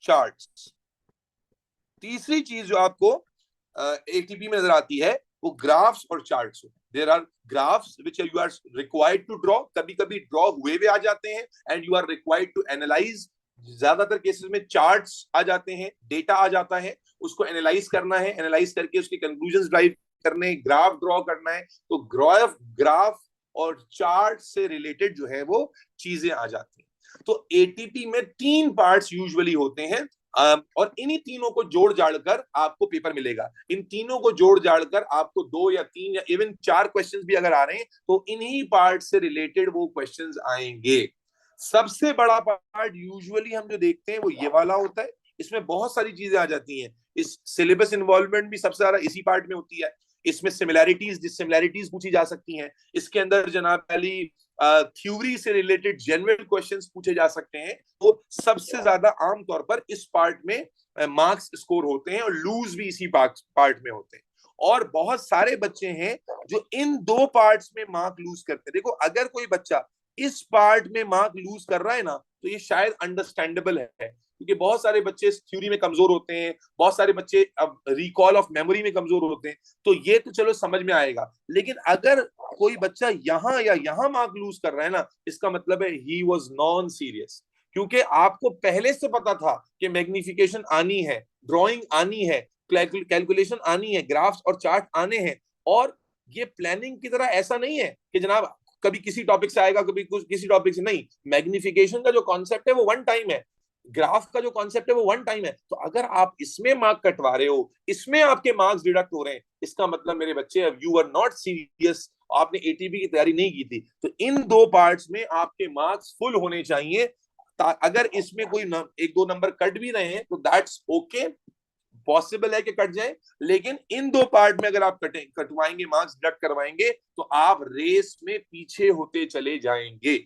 चार्ट्स। तीसरी चीज जो आपको एटीपी में नजर आती है वो ग्राफ्स और charts. There are graphs which you are required to draw, कभी कभी ड्रॉ हुए हुए आ जाते हैं, and you are required to analyse. ज्यादातर केसेस में चार्ट्स आ जाते हैं, डेटा आ जाता है, उसको एनालाइज करना है, एनालाइज करके उसके कंक्लूजन्स ड्राइव करने, ग्राफ ड्रॉ करना है। तो ग्राफ और चार्ट से रिलेटेड जो है वो चीजें आ जाती हैं। तो एटीपी में 3 पार्ट्स यूजुअली होते हैं, और इन्हीं तीनों को जोड़ जाड़कर आपको पेपर मिलेगा। इन तीनों को जोड़ जाड़कर आपको 2 या 3 या इवन 4 क्वेश्चंस भी अगर आ रहे हैं तो इन्हीं पार्ट से रिलेटेड वो क्वेश्चंस आएंगे। सबसे बड़ा पार्ट यूजुअली हम जो देखते हैं वो ये वाला होता है। इसमें बहुत सारी चीजें आ जाती हैं। इस सिलेबस इन्वॉल्वमेंट भी सबसे ज्यादा इसी पार्ट में होती है। इसमें सिमिलैरिटीज डिसिमिलैरिटीज पूछी जा सकती हैं, इसके अंदर जनाब अली थ्योरी से रिलेटेड जनरल क्वेश्चंस पूछे जा सकते हैं। तो सबसे ज्यादा आमतौर पर इस पार्ट में मार्क्स स्कोर होते हैं और लूज भी इसी पार्ट में होते हैं। और बहुत सारे बच्चे हैं जो इन दो पार्ट्स में मार्क लूज करते हैं। देखो, अगर कोई बच्चा इस पार्ट में मार्क लूज कर रहा है ना, तो ये शायद अंडरस्टैंडेबल है, क्योंकि बहुत सारे बच्चे थ्योरी में कमजोर होते हैं, बहुत सारे बच्चे अब रिकॉल ऑफ मेमोरी में कमजोर होते हैं, तो ये तो चलो समझ में आएगा। लेकिन अगर कोई बच्चा यहां या यहां मार्क लूज कर रहा है ना, इसका मतलब है ही वाज नॉन सीरियस, क्योंकि आपको पहले से पता था कि मैग्निफिकेशन आनी है, ड्राइंग आनी है, कैलकुलेशन आनी है, ग्राफ्स और चार्ट आने हैं। और ये प्लानिंग की तरह ऐसा नहीं है कि जनाब कभी किसी टॉपिक से आएगा, कभी किसी टॉपिक से नहीं। मैग्निफिकेशन का जो कॉन्सेप्ट है वो वन टाइम है, ग्राफ का जो कॉन्सेप्ट है वो वन टाइम है। तो अगर आप इसमें मार्क कटवा रहे हो, इसमें आपके मार्क्स डिडक्ट हो रहे हैं, इसका मतलब मेरे बच्चे अब यू आर नॉट सीरियस, आपने एटीपी की तैयारी नहीं की थी। तो इन दो पार्ट्स में आपके मार्क्स फुल होने चाहिए। अगर इसमें कोई एक दो नंबर कट भी रहे हैं तो दैट्स ओके, पॉसिबल है कि कट जाए, लेकिन इन दो पार्ट में अगर आप कटवाएंगे, मार्क्स डिडक्ट करवाएंगे, तो आप रेस में पीछे होते चले जाएंगे।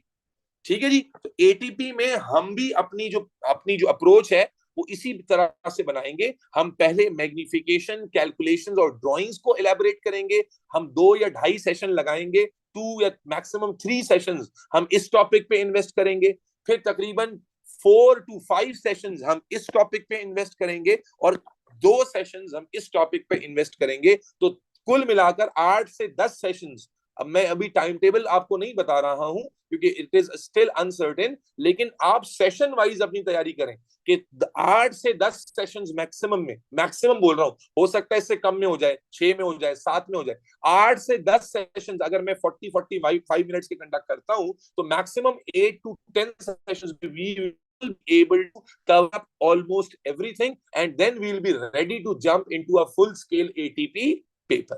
ठीक है जी। तो एटीपी में हम भी अपनी जो अप्रोच है वो इसी तरह से बनाएंगे। हम पहले मैग्निफिकेशन, कैलकुलेशंस और ड्राइंग्स को एलैबोरेट करेंगे। हम 2 या 2.5 सेशन लगाएंगे, 2 या मैक्सिमम 3 सेशंस हम इस टॉपिक पे इन्वेस्ट करेंगे। फिर तकरीबन 4 to 5 सेशंस हम इस टॉपिक पे इन्वेस्ट करेंगे और 2 सेशंस हम इस टॉपिक पे इन्वेस्ट करेंगे। तो कुल मिलाकर 8 से 10 सेशंस। अब मैं अभी टाइम टेबल आपको नहीं बता रहा हूं क्योंकि इट इज स्टिल अनसर्टेन, लेकिन आप सेशन वाइज अपनी तैयारी करें कि 8 से 10 सेशंस मैक्सिमम में, मैक्सिमम बोल रहा हूं, हो सकता है इससे कम में हो जाए, 6 में हो जाए, 7 में हो जाए। 8 से 10 सेशंस अगर मैं 40-45 मिनट्स के कंडक्ट करता हूं तो maximum 8 to 10 sessions we will be able to cover up almost everything and then we'll be ready to jump into a full scale ATP paper.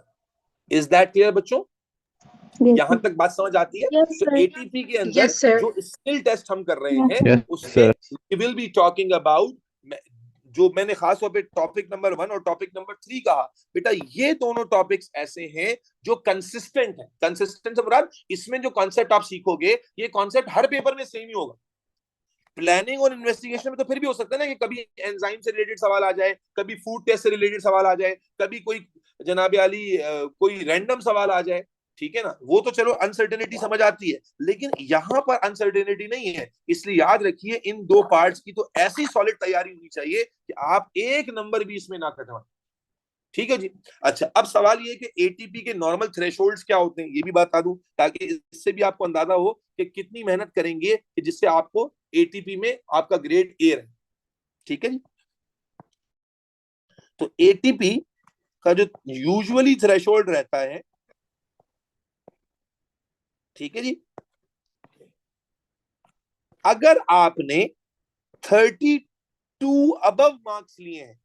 Is that clear बच्चों? यहां तक बात समझ आती है? तो एटीपी के अंदर जो स्किल टेस्ट हम कर रहे हैं उसमें we will be talking about, जो मैंने खास तौर पे टॉपिक नंबर 1 और टॉपिक नंबर 3 कहा, बेटा ये दोनों टॉपिक्स ऐसे हैं जो कंसिस्टेंट है। कंसिस्टेंट से मुराद इसमें जो कॉन्सेप्ट आप सीखोगे ये कॉन्सेप्ट हर पेपर में सेम ही होगा। प्लानिंग और इन्वेस्टिगेशन में तो फिर भी हो सकता है ना कि कभी एंजाइम से रिलेटेड सवाल आ जाए, कभी फूड टेस्ट से रिलेटेड सवाल आ जाए, कभी कोई जनाब आली कोई रैंडम सवाल आ जाए, ठीक है ना, वो तो चलो अनसर्टेनिटी समझ आती है, लेकिन यहां पर अनसर्टेनिटी नहीं है। इसलिए याद रखिए इन दो पार्ट्स की तो ऐसी सॉलिड तैयारी होनी चाहिए कि आप एक नंबर भी इसमें ना कटवाएं। ठीक है जी। अच्छा, अब सवाल ये कि एटीपी के नॉर्मल थ्रेशोल्ड्स क्या होते हैं ये भी बता दूं, ताकि इससे भी आपको अंदाजा हो कि कितनी मेहनत करेंगे कि जिससे आपको एटीपी में आपका ग्रेड ए रहे। ठीक है जी। तो एटीपी का जो यूजुअली थ्रेशोल्ड रहता है, ठीक है जी, अगर आपने 32 अबव मार्क्स लिए हैं,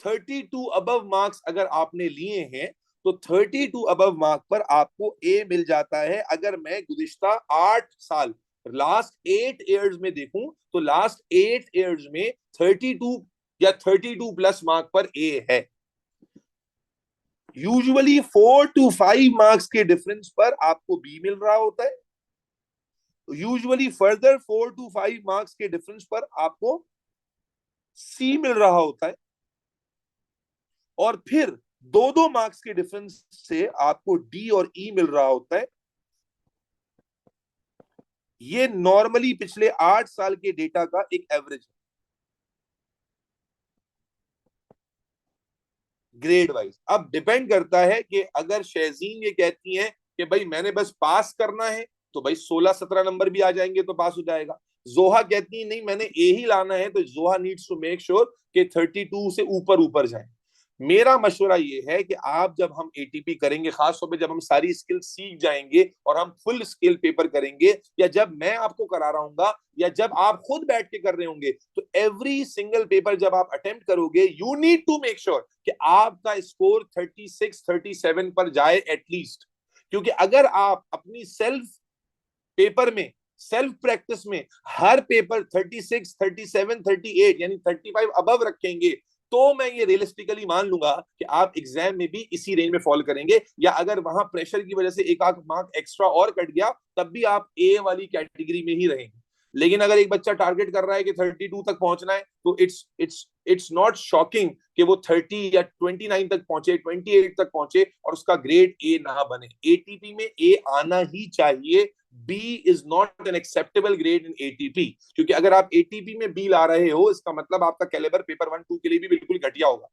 32 अबव मार्क्स अगर आपने लिए हैं तो 32 अबव मार्क पर आपको ए मिल जाता है। अगर मैं गुज़िश्ता 8 साल, लास्ट 8 इयर्स में देखूं तो लास्ट 8 इयर्स में 32 या 32 प्लस मार्क पर ए है। यूजुअली 4 to 5 मार्क्स के डिफरेंस पर आपको बी मिल रहा होता है। यूजुअली फर्दर 4 to 5 मार्क्स के डिफरेंस पर आपको सी मिल रहा होता है, और फिर 2-2 मार्क्स के डिफरेंस से आपको डी और ई मिल रहा होता है। ये नॉर्मली पिछले 8 साल के डेटा का एक एवरेज है ग्रेड वाइज। अब डिपेंड करता है कि अगर शहजीन ये कहती हैं कि भाई मैंने बस पास करना है तो भाई 16-17 नंबर भी आ जाएंगे तो पास हो जाएगा। जोहा कहती है नहीं मैंने ए ही लाना है, तो जोहा नीड्स टू मेक श्योर कि 32 से ऊपर ऊपर जाए। मेरा मशवरा ये है कि आप जब हम एटीपी करेंगे, खासतौर पे जब हम सारी स्किल सीख जाएंगे और हम फुल स्किल पेपर करेंगे, या जब मैं आपको करा रहा हूँ या जब आप खुद बैठ के कर रहे होंगे, तो एवरी सिंगल पेपर जब आप अटेम्प्ट करोगे you need to make sure कि आपका स्कोर 36-37 पर जाए एटलीस्ट। क्योंकि अगर आप अपनी सेल्फ पेपर में, सेल्फ प्रैक्टिस में हर पेपर 36, 37, 38 यानी 35 अबव रखेंगे तो मैं ये रियलिस्टिकली मान लूंगा कि आप एग्जाम में भी इसी रेंज में फॉल करेंगे, या अगर वहां प्रेशर की वजह से एक आध मार्क एक्स्ट्रा और कट गया तब भी आप ए वाली कैटेगरी में ही रहेंगे। लेकिन अगर एक बच्चा टारगेट कर रहा है कि 32 तक पहुंचना है, तो इट्स नॉट शॉकिंग कि वो 30 या 29 तक पहुंचे, 28 तक पहुंचे और उसका ग्रेड ए ना बने। एटीपी में ए आना ही चाहिए। B is not an acceptable grade in ATP, क्योंकि अगर आप एटीपी में बी ला रहे हो, इसका मतलब आपका कैलिबर पेपर 1-2 के लिए भी बिल्कुल घटिया होगा।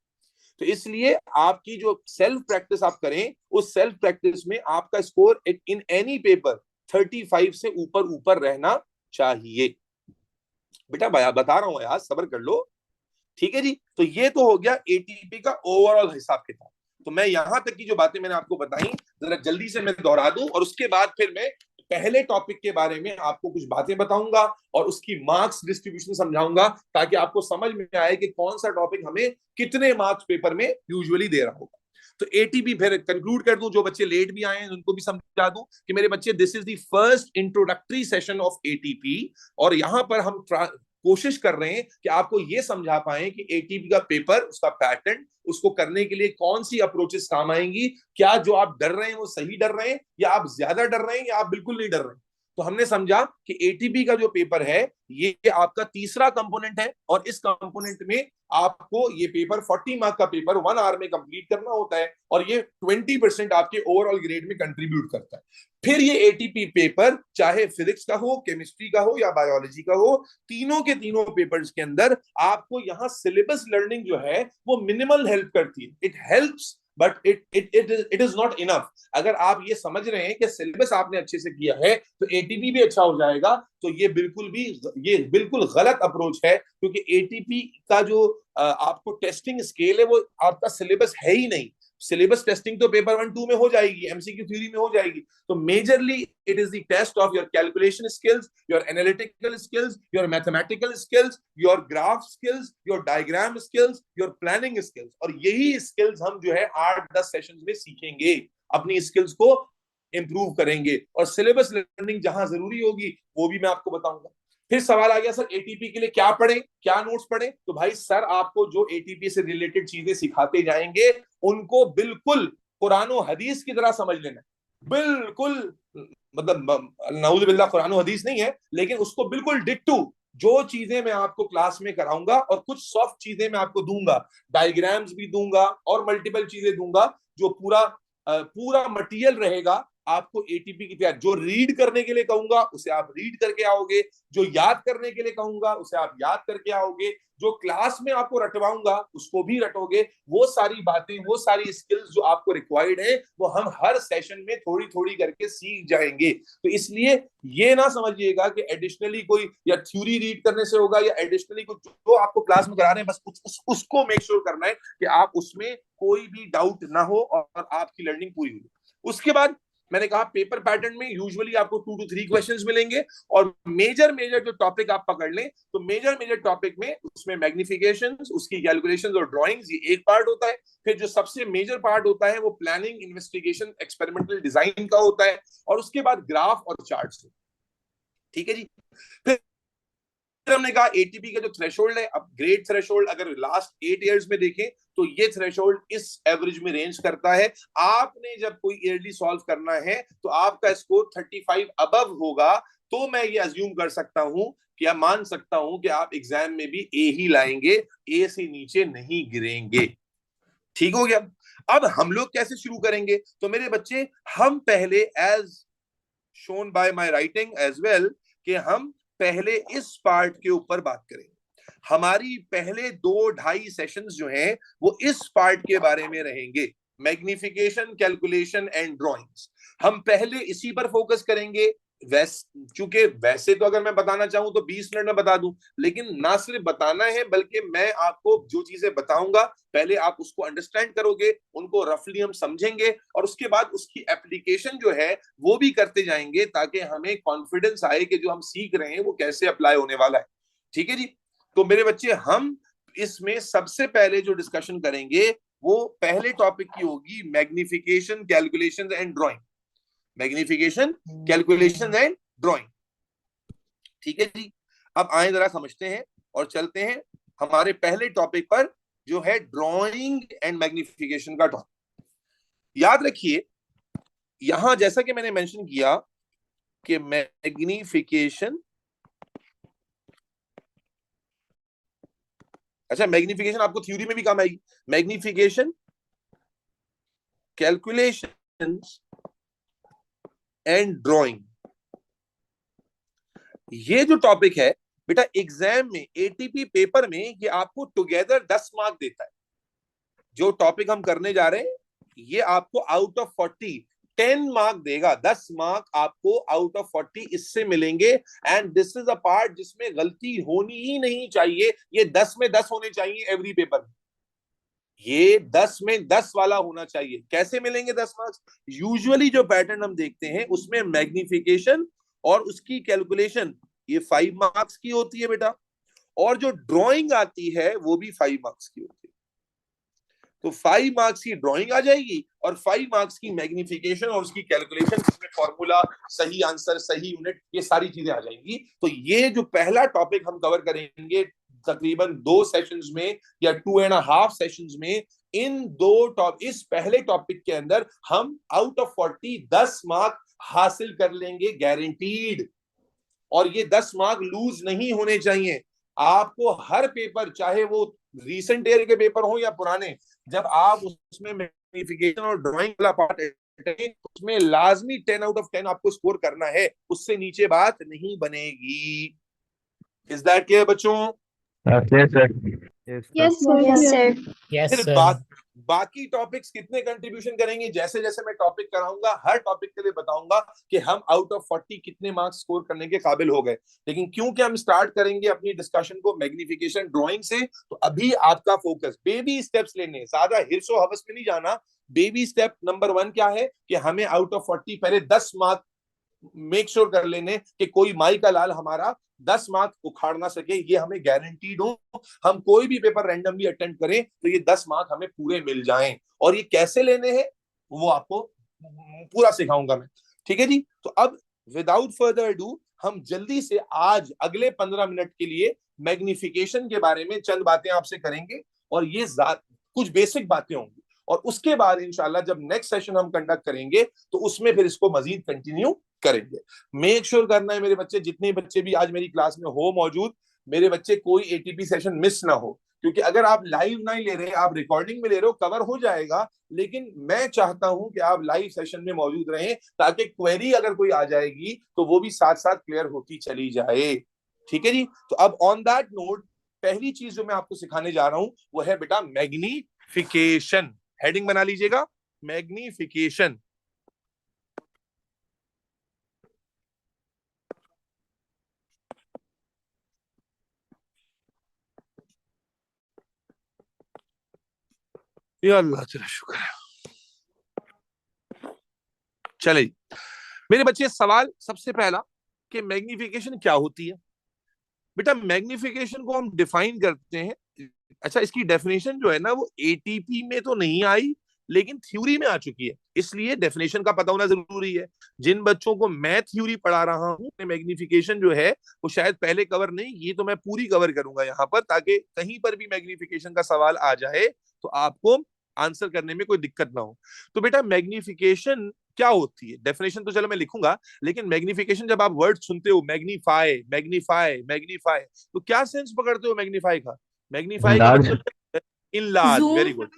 तो इसलिए आपकी जो सेल्फ प्रैक्टिस आप करें, उस सेल्फ प्रैक्टिस में आपका स्कोर इन एनी पेपर 35 से ऊपर ऊपर रहना चाहिए। बेटा बता रहा हूं यार, सब्र कर लो। ठीक है जी, तो ये तो हो गया एटीपी का ओवरऑल हिसाब किताब। तो मैं यहां तक की जो बातें मैंने आपको बताई जरा जल्दी से मैं दोहरा दूं, और उसके बाद फिर मैं पहले टॉपिक के बारे में आपको कुछ बातें बताऊंगा और उसकी मार्क्स डिस्ट्रीब्यूशन समझाऊंगा, ताकि आपको समझ में आए कि कौन सा टॉपिक हमें कितने मार्क्स पेपर में यूजुअली दे रहा होगा। तो एटीपी फिर कंक्लूड कर दूं, जो बच्चे लेट भी आए हैं उनको भी समझा दूं कि मेरे बच्चे, this is the first introductory session of ATP, और यहां पर हम कोशिश कर रहे हैं कि आपको ये समझा पाए कि एटीपी का पेपर, उसका पैटर्न, उसको करने के लिए कौन सी अप्रोचेस काम आएंगी, क्या जो आप डर रहे हैं वो सही डर रहे हैं, या आप ज्यादा डर रहे हैं, या आप बिल्कुल नहीं डर रहे हैं। तो हमने समझा कि एटीपी का जो पेपर है ये आपका तीसरा कंपोनेंट है, और इस कंपोनेंट में आपको ये पेपर 40 मार्क का पेपर 1 आवर में कंप्लीट करना होता है, और ये 20% आपके ओवरऑल ग्रेड में कंट्रीब्यूट करता है। फिर ये एटीपी पेपर चाहे फिजिक्स का हो, केमिस्ट्री का हो या बायोलॉजी का हो, तीनों के तीनों पेपर्स के अंदर आपको यहाँ सिलेबस लर्निंग जो है वो मिनिमल हेल्प करती है। It helps but it is not enough. अगर आप ये समझ रहे हैं कि सिलेबस आपने अच्छे से किया है तो एटीपी भी अच्छा हो जाएगा, तो ये बिल्कुल गलत अप्रोच है, क्योंकि एटीपी का जो आपको टेस्टिंग स्केल है वो आपका सिलेबस है ही नहीं। सिलेबस टेस्टिंग तो पेपर 1-2 में हो जाएगी, एमसीक्यू थ्योरी में हो जाएगी। तो majorly it is the test of your calculation skills, your analytical skills, your mathematical skills, your graph skills, your diagram skills, your planning skills. और यही स्किल्स हम जो है 8-10 सेशंस में सीखेंगे, अपनी स्किल्स को इंप्रूव करेंगे, और सिलेबस लर्निंग जहां जरूरी होगी वो भी मैं आपको बताऊंगा। फिर सवाल आ गया, सर एटीपी के लिए क्या पढ़े, क्या नोट्स पढ़े? तो भाई सर आपको जो एटीपी से रिलेटेड चीजें सिखाते जाएंगे उनको बिल्कुल कुरान और हदीस की तरह समझ लेना, बिल्कुल, मतलब नाउज़ बिल्लाह कुरान और हदीस नहीं है, लेकिन उसको बिल्कुल डिट्टू जो चीजें मैं आपको क्लास में कराऊंगा, और कुछ सॉफ्ट चीजें मैं आपको दूंगा, डायग्राम्स भी दूंगा और मल्टीपल चीजें दूंगा, जो पूरा मटेरियल रहेगा आपको एटीपी की तैयारी। जो रीड करने के लिए कहूंगा उसे आप रीड करके आओगे, जो याद करने के लिए कहूंगा उसे आप याद करके आओगे, जो क्लास में आपको रटवाऊंगा उसको भी रटोगे। वो सारी बातें, वो सारी स्किल्स जो आपको रिक्वायर्ड है वो हम हर सेशन में थोड़ी थोड़ी करके सीख जाएंगे। तो इसलिए ये ना समझिएगा कि एडिशनली कोई या थ्योरी रीड करने से होगा, या एडिशनली कुछ जो आपको क्लास में करा रहे हैं बस उसको मेक श्योर करना है कि आप उसमें कोई भी डाउट ना हो और आपकी लर्निंग पूरी हो। उसके बाद मैंने कहा पेपर पैटर्न में यूजुअली आपको 2 to 3 क्वेश्चंस मिलेंगे, और मेजर जो टॉपिक आप पकड़ लें तो मेजर टॉपिक में उसमें मैग्निफिकेशन, उसकी कैलकुलेशंस और ड्राइंग्स, ये एक पार्ट होता है। फिर जो सबसे मेजर पार्ट होता है वो प्लानिंग, इन्वेस्टिगेशन, एक्सपेरिमेंटल डिजाइन का होता है, और उसके बाद ग्राफ और चार्ट्स। ठीक है जी। फिर हमने कहा एटीपी का जो थ्रेशोल्ड है, अब ग्रेड थ्रेशोल्ड अगर लास्ट 8 इयर्स में देखें तो ये थ्रेशोल्ड इस एवरेज में रेंज करता है। आपने जब कोई ईयरली सॉल्व करना है तो आपका स्कोर 35 अबव होगा, तो मैं ये अज्यूम कर सकता हूं कि या मान सकता हूं कि आप एग्जाम में भी ए ही लाएंगे, ए से नीचे नहीं गिरेंगे। ठीक हो गया। अब हम लोग कैसे शुरू करेंगे? तो मेरे बच्चे, हम पहले as shown by my writing as well कि हम पहले इस पार्ट के ऊपर बात करेंगे। हमारी पहले 2-2.5 सेशंस जो हैं वो इस पार्ट के बारे में रहेंगे, मैग्निफिकेशन, कैलकुलेशन एंड ड्राइंग्स। हम पहले इसी पर फोकस करेंगे। चूंकि वैसे तो अगर मैं बताना चाहूं तो 20 मिनट में बता दूं, लेकिन ना सिर्फ बताना है बल्कि मैं आपको जो चीजें बताऊंगा पहले आप उसको अंडरस्टैंड करोगे, उनको रफली हम समझेंगे, और उसके बाद उसकी एप्लीकेशन जो है वो भी करते जाएंगे, ताकि हमें कॉन्फिडेंस आए कि जो हम सीख रहे हैं वो कैसे अप्लाई होने वाला है। ठीक है जी। तो मेरे बच्चे, हम इसमें सबसे पहले जो डिस्कशन करेंगे वो पहले टॉपिक की होगी magnification, calculation and drawing. Magnification, calculation and drawing. ठीक है जी। अब आए जरा समझते हैं और चलते हैं हमारे पहले टॉपिक पर, जो है ड्राइंग एंड मैग्निफिकेशन का टॉपिक। याद रखिए, यहां जैसा कि मैंने मेंशन किया कि मैग्निफिकेशन, अच्छा मैग्निफिकेशन आपको थ्योरी में भी काम आएगी। मैग्निफिकेशन, कैलकुलेशन एंड ड्राइंग, ये जो टॉपिक है बेटा एग्जाम में, एटीपी पेपर में, ये आपको टुगेदर 10 मार्क देता है। जो टॉपिक हम करने जा रहे हैं ये आपको आउट ऑफ 40 10 मार्क देगा। 10 मार्क आपको आउट ऑफ 40 इससे मिलेंगे। And this is a part जिसमें गलती होनी ही नहीं चाहिए। ये 10 में 10 होने चाहिए एवरी पेपर में। ये 10 में 10 वाला होना चाहिए। कैसे मिलेंगे 10 मार्क्स? यूजुअली जो पैटर्न हम देखते हैं उसमें मैग्निफिकेशन और उसकी कैलकुलेशन ये 5 मार्क्स की होती है बेटा, और जो ड्राइंग आती है वो भी 5 मार्क्स की होती है। तो 5 मार्क्स की ड्राइंग आ जाएगी और 5 मार्क्स की मैग्निफिकेशन और उसकी कैलकुलेशन, जिसमें फॉर्मूला, सही आंसर, सही यूनिट, ये सारी चीजें आ जाएंगी। तो ये जो पहला टॉपिक हम कवर करेंगे तकरीबन 2 सेशंस में या 2.5 सेशंस में, इस पहले टॉपिक के अंदर हम आउट ऑफ 40 10 मार्क हासिल कर लेंगे, गारंटीड। और ये 10 मार्क लूज नहीं होने चाहिए। आपको हर पेपर, चाहे वो रीसेंट ईयर के पेपर हो या पुराने, जब आप उसमें मैग्निफिकेशन और ड्राइंग वाला पार्ट उसमें लाजमी 10 आउट ऑफ 10 आपको स्कोर करना है, उससे नीचे बात नहीं बनेगी। इज दैट क्लियर बच्चों? Yes sir. Yes, फिर sir. बाकी टॉपिक्स कितने कंट्रीब्यूशन करेंगे, जैसे जैसे मैं टॉपिक कराऊंगा हर टॉपिक के लिए बताऊंगा कि हम आउट ऑफ 40 कितने मार्क्स स्कोर करने के काबिल हो गए। लेकिन क्योंकि हम स्टार्ट करेंगे अपनी डिस्कशन को मैग्निफिकेशन ड्राइंग से, तो अभी आपका फोकस बेबी स्टेप्स लेने, ज्यादा हिरसो हवस में नहीं जाना। बेबी स्टेप नंबर 1 क्या है कि हमें आउट ऑफ 40 पहले 10 मार्क मेक श्योर कर लेने कि कोई माई का लाल हमारा 10 मार्क उखाड़ ना सके, ये हमें गारंटीड हो। हम कोई भी पेपर रैंडमली अटेंड करें तो ये 10 मार्क हमें पूरे मिल जाएं। और ये कैसे लेने हैं वो आपको पूरा सिखाऊंगा मैं, ठीक है जी। तो अब विदाउट फर्दर डू हम जल्दी से आज अगले 15 मिनट के लिए मैग्निफिकेशन के बारे में चंद बातें आपसे करेंगे, और ये कुछ बेसिक बातें होंगी। और उसके बाद इंशाल्लाह जब नेक्स्ट सेशन हम कंडक्ट करेंगे तो उसमें फिर इसको मजीद कंटिन्यू करेंगे। मेक श्योर करना है मेरे बच्चे, जितने बच्चे भी आज मेरी क्लास में हो मौजूद, मेरे बच्चे कोई एटीपी सेशन मिस ना हो। क्योंकि अगर आप लाइव नहीं ले रहे, आप रिकॉर्डिंग में ले रहे हो, कवर हो जाएगा, लेकिन मैं चाहता हूं कि आप लाइव सेशन में मौजूद रहें, ताकि क्वेरी अगर कोई आ जाएगी तो वो भी साथ साथ क्लियर होती चली जाए, ठीक है जी। तो अब ऑन दैट नोट, पहली चीज जो मैं आपको सिखाने जा रहा हूं वो है बेटा मैग्निफिकेशन। हेडिंग बना लीजिएगा, मैग्निफिकेशन। या अल्लाह तेरा शुक्र है। चले मेरे बच्चे, सवाल सबसे पहला कि मैग्निफिकेशन क्या होती है। बेटा मैग्निफिकेशन को हम डिफाइन करते हैं, अच्छा इसकी डेफिनेशन जो है ना वो एटीपी में तो नहीं आई, लेकिन थ्योरी में आ चुकी है, इसलिए डेफिनेशन का पता होना जरूरी है। जिन बच्चों को मैं थ्योरी पढ़ा रहा हूँ, मैग्निफिकेशन जो है वो शायद पहले कवर नहीं, ये तो मैं पूरी कवर करूंगा यहाँ पर, ताकि कहीं पर भी मैग्निफिकेशन का सवाल आ जाए तो आपको आंसर करने में कोई दिक्कत ना हो। तो बेटा मैग्निफिकेशन क्या होती है, डेफिनेशन तो चलो मैं लिखूंगा, लेकिन मैग्निफिकेशन जब आप वर्ड सुनते हो, मैग्नीफाई मैग्नीफाई मैग्नीफाई, तो क्या सेंस पकड़ते हो मैग्नीफाई का? मैग्नीफाई का मतलब इनलार्ज, वेरी गुड।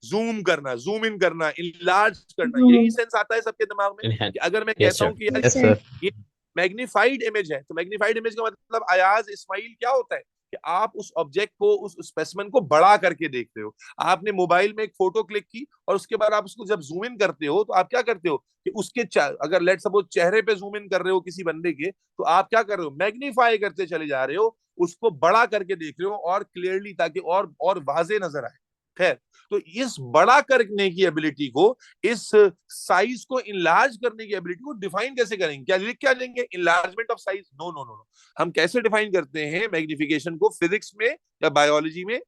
जूम करना, जूम इन करना, इनलार्ज करना, यही सेंस आता है सबके दिमाग में। कि अगर मैं कहता हूं कि यार ये मैग्नीफाइड इमेज है, तो मैग्नीफाइड इमेज का मतलब अयाज इस्माइल क्या होता है कि आप उस ऑब्जेक्ट को, उस स्पेसिमेन को बड़ा करके देख रहे हो। आपने मोबाइल में एक फोटो क्लिक की और उसके बाद आप उसको जब जूम इन करते हो तो आप क्या करते हो कि उसके अगर लेट सपोज चेहरे पे जूम इन कर रहे हो किसी बंदे के, तो आप क्या कर रहे हो, मैग्नीफाई करते चले जा रहे हो, उसको बड़ा करके देख रहे हो और क्लियरली, ताकि और वाजे नजर आए। खैर, तो इस बड़ा करने की एबिलिटी को, इस साइज को इनलार्ज करने की एबिलिटी को डिफाइन कैसे करेंगे? क्या लिख क्या देंगे, enlargement of size? No no no. हम कैसे डिफाइन करते हैं मैग्निफिकेशन को फिजिक्स में या बायोलॉजी में?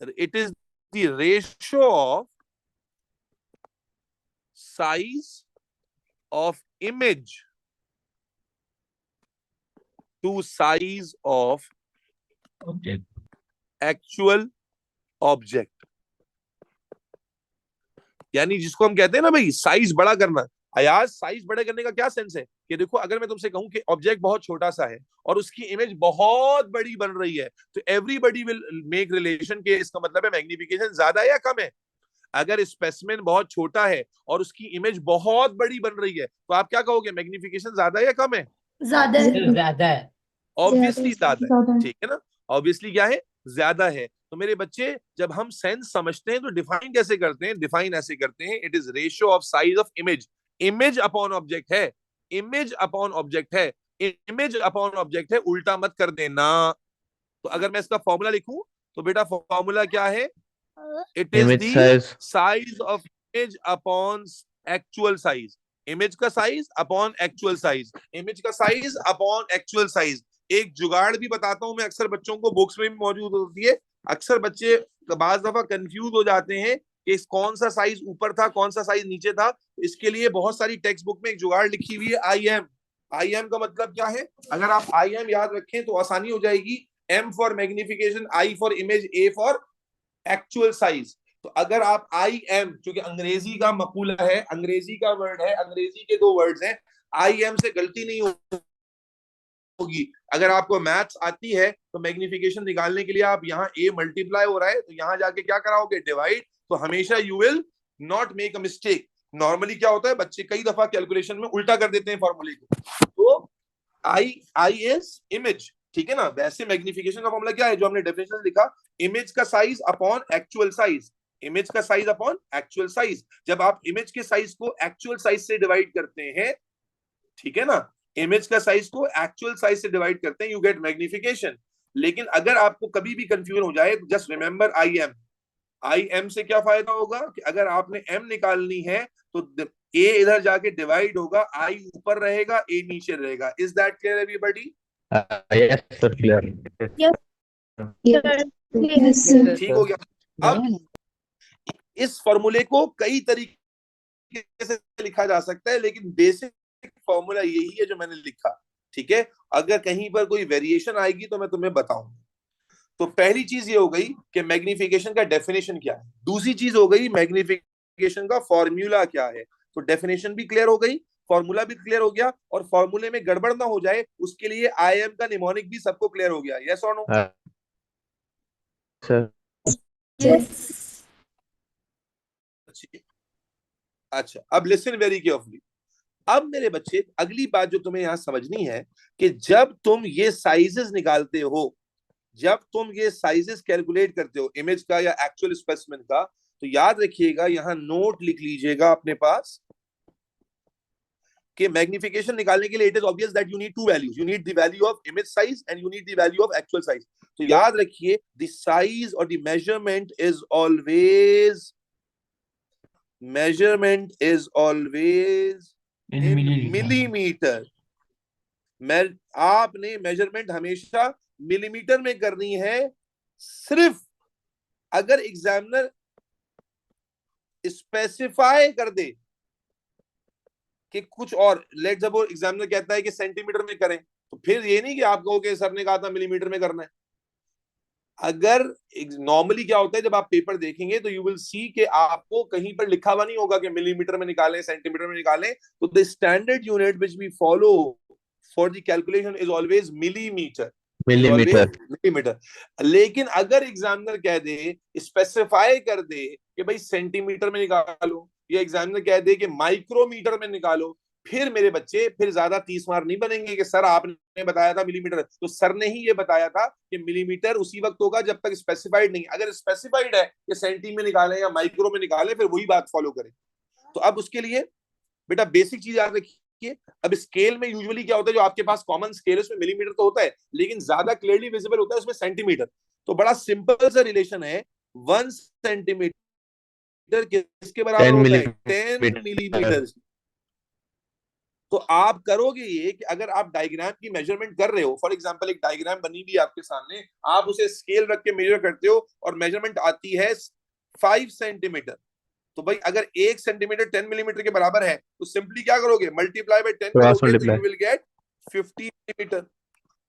It is the ratio of size of image to size of actual object. यानी जिसको हम कहते हैं ना भाई साइज बड़ा करना। अयाज साइज बड़े करने का क्या सेंस है कि देखो अगर मैं तुमसे कहूं कि ऑब्जेक्ट बहुत छोटा सा है और उसकी इमेज बहुत बड़ी बन रही है, तो एवरीबडी विल मेक रिलेशन के इसका मतलब है मैग्निफिकेशन ज्यादा है या कम है। अगर स्पेसिमेन बहुत छोटा है और उसकी इमेज बहुत बड़ी बन रही है, तो आप क्या कहोगे, मैग्निफिकेशन ज्यादा है या कम है? ज्यादा है। ज्यादा है। ऑब्वियसली ज्यादा है, ज्यादा है। ठीक है ना। ऑब्वियसली क्या है, ज्यादा है। तो मेरे बच्चे जब हम सेंस समझते हैं तो डिफाइन कैसे करते हैं, डिफाइन ऐसे करते हैं, it is ratio of size of image. Image upon object है, इमेज अपॉन ऑब्जेक्ट है, इमेज अपॉन ऑब्जेक्ट है, उल्टा मत कर देना। तो अगर मैं इसका फॉर्मूला लिखूं तो बेटा फॉर्मूला क्या है, it is Image the size. Size of image upon actual size. Image का size upon actual size, image का साइज अपॉन एक्चुअल साइज। एक जुगाड़ भी बताता हूं मैं, अक्सर बच्चों को बुक्स में भी मौजूद होती है। अक्सर बच्चे बाज दफा कंफ्यूज हो जाते हैं कि कौन सा साइज ऊपर था कौन सा साइज नीचे था। इसके लिए बहुत सारी टेक्स्ट बुक में एक जुगाड़ लिखी हुई है, आई एम। आई एम का मतलब क्या है, अगर आप आई एम याद रखें तो आसानी हो जाएगी। M for magnification, I for image, A for actual size. तो अगर आप आई एम, क्योंकि अंग्रेजी का मकूला है, अंग्रेजी का वर्ड है, अंग्रेजी के दो वर्ड्स हैं, आई एम से गलती नहीं होगी। अगर आपको मैथ्स आती है तो मैग्निफिकेशन निकालने के लिए आप यहाँ ए मल्टीप्लाई हो रहा है तो यहाँ जाके क्या कराओगे, डिवाइड। तो हमेशा you will not make a mistake. Normally क्या होता है, बच्चे कई दफा कैलकुलेशन में उल्टा कर देते हैं फॉर्मूले को। तो आई इज इमेज, ठीक है ना। वैसे मैग्निफिकेशन का फॉर्मूला क्या है जो हमने डेफिनेशन लिखा, इमेज का size upon actual size. Image का साइज अपॉन एक्चुअल साइज। जब आप इमेज के साइज को एक्चुअल साइज से डिवाइड करते हैं, ठीक है ना, इमेज का साइज को एक्चुअल साइज से डिवाइड करते हैं, यू गेट मैग्निफिकेशन। लेकिन अगर आपको कभी भी कंफ्यूजन हो जाए तो just remember I am. I am से क्या फायदा होगा कि अगर आपने एम निकालनी है तो ए इधर जाके डिवाइड होगा, आई ऊपर रहेगा, ए नीचे रहेगा। Is that clear everybody? Yes, sir, clear. Yes, sir. ठीक हो गया। अब इस फॉर्मूले को कई तरीके से लिखा जा सकता है, लेकिन बेसिक फॉर्मूला यही है जो मैंने लिखा, ठीक है। अगर कहीं पर कोई वेरिएशन आएगी तो मैं तुम्हें बताऊंगा। तो पहली चीज ये हो गई कि मैग्निफिकेशन का डेफिनेशन क्या है। दूसरी चीज हो गई मैग्निफिकेशन का फॉर्मूला क्या है। तो डेफिनेशन भी क्लियर हो गई, फॉर्मूला भी क्लियर हो गया, और फॉर्मूले में गड़बड़ ना हो जाए उसके लिए आई एम का निमोनिक भी सबको क्लियर हो गया। यस और नो? Sir. Yes. अच्छा, अब लिसन वेरी केयरफुली। अब मेरे बच्चे अगली बात जो तुम्हें यहां समझनी है कि जब तुम ये साइजेस निकालते हो, जब तुम ये साइजेस कैलकुलेट करते हो इमेज का या एक्चुअल स्पेसिमेन का, तो याद रखिएगा, यहां नोट लिख लीजिएगा अपने पास कि मैग्निफिकेशन निकालने के लिए it is obvious that you need to values, you need the value of image size and you need the value of actual size. तो याद रखिए, द साइज और the measurement is always, measurement is always in millimeter। आपने measurement हमेशा millimetre में करनी है। सिर्फ अगर एग्जामिनर स्पेसिफाई कर दे कि कुछ और, लेट सपोज एग्जामिनर कहता है कि सेंटीमीटर में करें, तो फिर ये नहीं कि आप कहो कि सर ने कहा था मिलीमीटर में करना है। अगर नॉर्मली क्या होता है, जब आप पेपर देखेंगे तो यू विल सी कि आपको कहीं पर लिखा हुआ नहीं होगा कि मिलीमीटर में निकालें, सेंटीमीटर में निकालें। तो the standard unit which we follow for the calculation is always millimetre, millimetre. लेकिन अगर एग्जामिनर कह दे, स्पेसिफाई कर दे कि भाई सेंटीमीटर में निकालो, या एग्जामिनर कह दे कि माइक्रोमीटर में निकालो, फिर मेरे बच्चे फिर ज्यादा 30 मार्क नहीं बनेंगे कि सर आपने बताया था मिलीमीटर। तो सर ने ही ये बताया था कि मिलीमीटर उसी वक्त होगा जब तक स्पेसिफाइड नहीं। अगर स्पेसिफाइड है कि सेंटी में निकालें या माइक्रो में निकालें, फिर वही बात फॉलो करें। तो अब उसके लिए बेटा बेसिक चीज याद रखिए। अब स्केल में यूजुअली क्या होता है, जो आपके पास कॉमन स्केल है उसमें मिलीमीटर तो होता है, लेकिन ज्यादा क्लियरली विजिबल होता है उसमें सेंटीमीटर। तो बड़ा सिंपल सा रिलेशन है, 1 सेंटीमीटर किसके बराबर होता है, 10 मिलीमीटर। तो आप करोगे ये कि अगर आप डायग्राम की मेजरमेंट कर रहे हो, फॉर एग्जांपल एक डायग्राम बनी हुई आपके सामने, आप उसे स्केल रख के मेजर करते हो और मेजरमेंट आती है 5 सेंटीमीटर, तो भाई अगर 1 सेंटीमीटर 10 मिलीमीटर के बराबर है तो सिंपली क्या करोगे, मल्टीप्लाई बाय 10 करोगे, तो you will get 50 millimetre.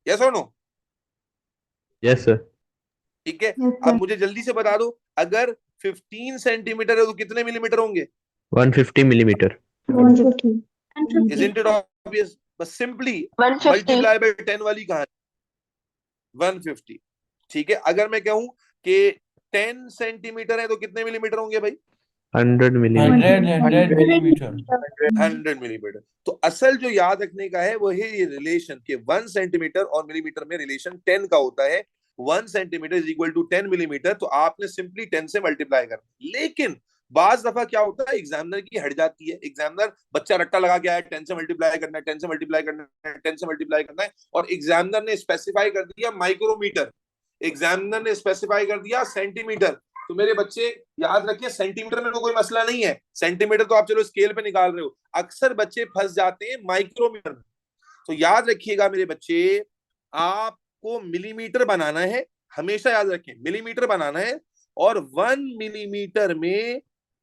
Yes और नो? Yes sir. ठीक है। अब मुझे जल्दी से बता दो, अगर 15 सेंटीमीटर है तो कितने मिलीमीटर होंगे? 150 millimeter. 150. Isn't it obvious? बस सिंपली 150. मल्टीप्लाई बाय 10 वाली कहानी 150। ठीक है, अगर मैं कहूं कि 10 सेंटीमीटर है तो कितने मिलीमीटर होंगे भाई? 100 millimeter. 100 millimeter. 100 मिलीमीटर। तो असल जो याद रखने का है वो है ये रिलेशन के 1 सेंटीमीटर और मिलीमीटर में रिलेशन 10 का होता है। 1 centimetre is equal to 10 millimetre. तो आपने सिंपली 10 से मल्टीप्लाई करना। लेकिन बाज दफा क्या होता है, एग्जामिनर की हट जाती है। एग्जामिनर बच्चा रट्टा लगा के आया 10 से मल्टीप्लाई करना है, 10 से मल्टीप्लाई करना है, 10 से मल्टीप्लाई करना है, और एग्जामिनर ने स्पेसिफाई कर दिया माइक्रोमीटर, एग्जामिनर ने स्पेसिफाई कर दिया सेंटीमीटर। तो मेरे बच्चे याद रखिए, सेंटीमीटर में तो कोई मसला नहीं है, सेंटीमीटर तो आप चलो स्केल पे निकाल रहे हो। अक्सर बच्चे फंस जाते हैं माइक्रोमीटर में। तो याद रखिएगा मेरे बच्चे, आपको मिलीमीटर बनाना है, हमेशा याद रखें मिलीमीटर बनाना है, और 1 मिलीमीटर में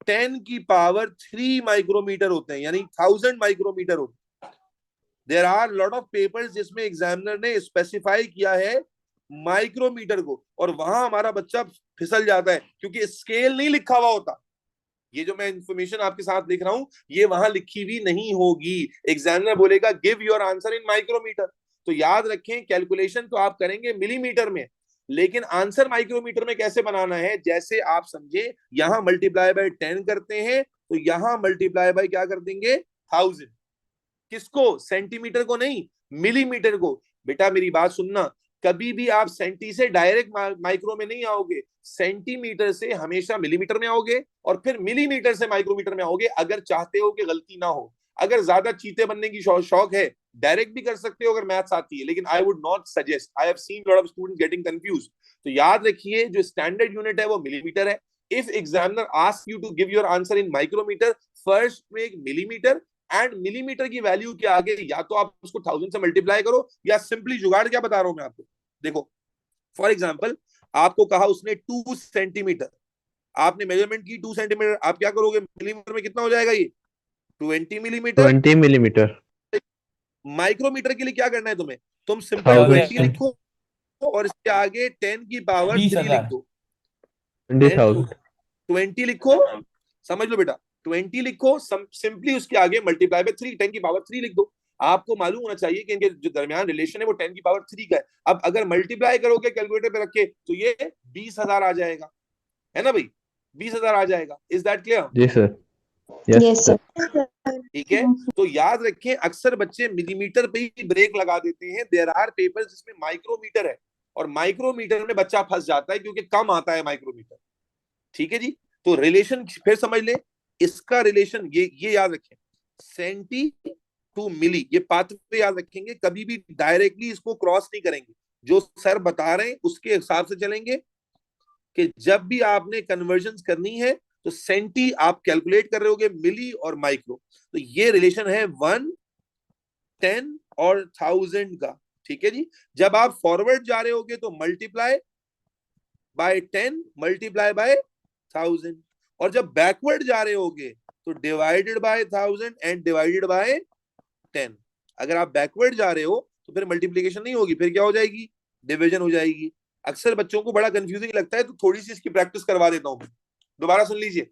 10 की पावर 3 माइक्रोमीटर होते हैं, यानी 1000 माइक्रोमीटर होते हैं। There are lot of papers जिसमें एग्जामिनर ने स्पेसिफाई किया है माइक्रोमीटर को, और वहां हमारा बच्चा फिसल जाता है क्योंकि स्केल नहीं लिखा हुआ होता। ये जो मैं इंफॉर्मेशन आपके साथ लिख रहा हूं ये वहां लिखी हुई नहीं होगी। एग्जामिनर बोलेगा give your answer in micrometre. तो याद रखें, कैलकुलेशन तो आप करेंगे मिलीमीटर में, लेकिन आंसर माइक्रोमीटर में कैसे बनाना है, जैसे आप समझे यहां मल्टीप्लाई बाय 10 करते हैं तो यहां मल्टीप्लाई बाय क्या कर देंगे 1000। किसको? सेंटीमीटर को नहीं, मिलीमीटर को। बेटा मेरी बात सुनना, कभी भी आप सेंटी से डायरेक्ट माइक्रो में नहीं आओगे, सेंटीमीटर से हमेशा मिलीमीटर में आओगे और फिर मिलीमीटर से माइक्रोमीटर में आओगे, अगर चाहते हो कि गलती ना हो। अगर ज्यादा चीते बनने की शौक है डायरेक्ट भी कर सकते हो अगर मैथ्स आती है, लेकिन I would not suggest, I have seen lot of students getting confused. तो याद रखिए जो स्टैंडर्ड यूनिट है वो मिलीमीटर है। If examiner ask you to give your answer in micrometre, first make millimetre, and millimetre की वैल्यू के आगे या तो आप उसको 1000 से मल्टीप्लाई करो, या सिंपली जुगाड़ क्या बता रहा हूं मैं आपको। देखो फॉर एग्जांपल आपको कहा उसने 2 सेंटीमीटर, आपने मेजरमेंट की 2 सेंटीमीटर, आप क्या करोगे मिलीमीटर में कितना हो जाएगा ये 20 मिलीमीटर। 20 millimeter. माइक्रोमीटर के लिए क्या करना है तुम्हें, तुम सिंपल 1000. 20 लिखो और इसके आगे 10 की पावर 3 लिख 20,000. दो, 20,000. 20 लिखो, समझ लो बेटा 20 लिखो, सिंपली उसके आगे मल्टीप्लाई बाय 3, 10 की पावर 3 लिख दो। आपको मालूम होना चाहिए कि इनके जो दरमियान रिलेशन है वो 10 की पावर 3 का है। अब अगर मल्टीप्लाई करोगे कैलकुलेटर पे रख के तो ये 20,000 आ जाएगा, है ना भाई, 20,000 आ जाएगा। Is that clear? जी sir. Yes, Yes, sir. sir. ठीक है, तो याद रखें अक्सर बच्चे मिलीमीटर पे ही ब्रेक लगा देते हैं। देयर आर पेपर्स जिसमें माइक्रोमीटर है, और माइक्रोमीटर में बच्चा फंस जाता है क्योंकि कम आता है माइक्रोमीटर। ठीक है जी, तो रिलेशन फिर समझ ले, इसका रिलेशन ये याद रखें, सेंटी टू मिली, ये पाथवे याद रखेंगे, कभी भी डायरेक्टली इसको क्रॉस नहीं करेंगे। जो सर बता रहे हैं उसके हिसाब से चलेंगे कि जब भी आपने कन्वर्जन करनी है तो सेंटी आप कैलकुलेट कर रहे होगे मिली और माइक्रो। तो ये रिलेशन है 1, 10 और 1000 का। ठीक है जी, जब आप फॉरवर्ड जा रहे होगे तो मल्टीप्लाई बाय 10 मल्टीप्लाई बाय 1000, और जब बैकवर्ड जा रहे होगे तो divided by 1000 and divided by 10। अगर आप बैकवर्ड जा रहे हो तो फिर मल्टीप्लिकेशन नहीं होगी, फिर क्या हो जाएगी, डिवीजन हो जाएगी। अक्सर बच्चों को बड़ा कंफ्यूजिंग लगता है, तो थोड़ी सी इसकी प्रैक्टिस करवा देता हूं। दोबारा सुन लीजिए,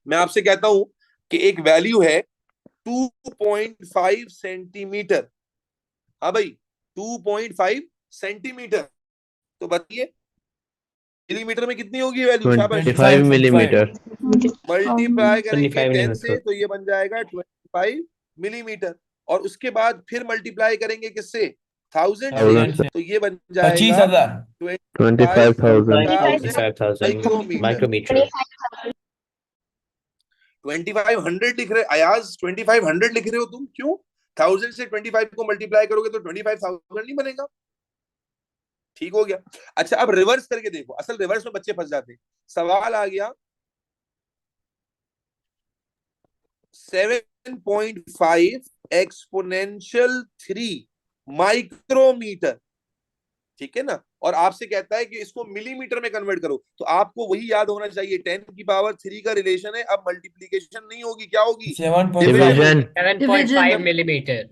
मैं आपसे कहता हूं कि एक वैल्यू है 2.5 सेंटीमीटर। हाँ भाई 2.5 सेंटीमीटर, तो बताइए मिलीमीटर में कितनी होगी वैल्यू? 25 millimeter. मल्टीप्लाई करेंगे 25 10 millimeter. से तो ये बन जाएगा 25 मिलीमीटर, और उसके बाद फिर मल्टीप्लाई करेंगे किससे 1000 1000 से, तो ये बन जाएगा 25,000. 25,000 micrometer. 2500 लिख रहे अयाज, 2500 लिख रहे हो तुम, क्यों? 1000 से 25 को मल्टीप्लाई करोगे तो 25,000 नहीं बनेगा। ठीक हो गया। अच्छा अब रिवर्स करके देखो, असल रिवर्स में बच्चे फंस जाते हैं। सवाल आ गया 7.5 एक्सपोनेंशियल 3 माइक्रोमीटर, ठीक है ना, और आपसे कहता है कि इसको मिलीमीटर में कन्वर्ट करो। तो आपको वही याद होना चाहिए, 10 की पावर 3 का रिलेशन है। अब मल्टीप्लीकेशन नहीं होगी, क्या होगी? 7.5. Division. 7.5 millimeter.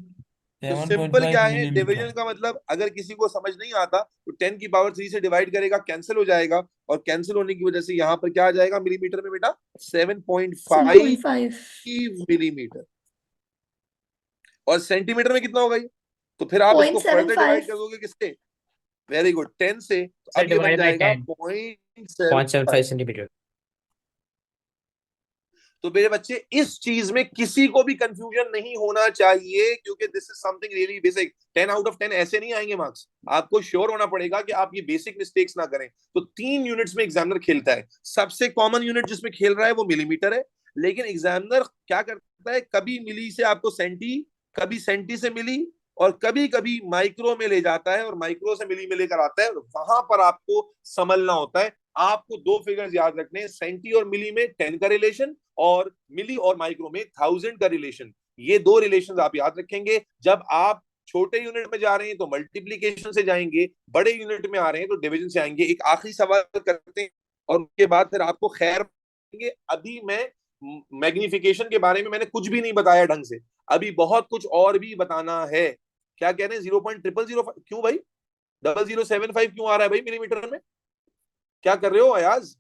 तो 7.5 सिंपल क्या है, मिलीमीटर। डिवीजन का मतलब अगर किसी को समझ नहीं आता तो 10 की पावर 3 से डिवाइड करेगा, कैंसिल हो जाएगा, और कैंसिल होने की वजह से यहाँ पर क्या आ जाएगा मिलीमीटर में बेटा, 7.5 7.5 मिलीमीटर। और सेंटीमीटर में कितना होगा ये? तो फिर आप इसको फर्दर डिवाइड कर 0.75 दोगे किससे? वेरी गुड, 10 से, तो Sir, अब ये बन divided by जाएगा 10. 0.75। 0.75 centimeter. तो मेरे बच्चे इस चीज में किसी को भी कंफ्यूजन नहीं होना चाहिए, क्योंकि this is something really basic. 10 out of 10 ऐसे नहीं आएंगे मार्क्स, आपको श्योर होना पड़ेगा कि आप ये बेसिक मिस्टेक्स ना करें। तो 3 यूनिट्स में एग्जामिनर खेलता है, सबसे कॉमन यूनिट जिसमें खेल रहा है वो मिलीमीटर है, लेकिन एग्जामिनर क्या करता है, कभी मिली से आपको सेंटी, कभी सेंटी से मिली, और कभी कभी माइक्रो में ले जाता है और माइक्रो से मिली में लेकर आता है। वहां पर आपको समझना होता है। आपको दो फिगर्स याद रखने हैं, सेंटी और मिली में 10 का रिलेशन, और मिली और माइक्रो में 1000 का रिलेशन। ये दो रिलेशन आप याद रखेंगे। जब आप छोटे यूनिट में जा रहे हैं तो मल्टीप्लीकेशन से जाएंगे, बड़े यूनिट में आ रहे हैं तो डिवीजन से आएंगे। एक आखिरी सवाल करते हैं और उसके बाद फिर आपको खैर देंगे। अभी मैं मैग्निफिकेशन के बारे में मैंने कुछ भी नहीं बताया ढंग से, अभी बहुत कुछ और भी बताना है। क्या कह रहे हैं, 0.0005 क्यों भाई, 0075 क्यों आ रहा है भाई मिलीमीटर में? क्या कर रहे हो अयाज,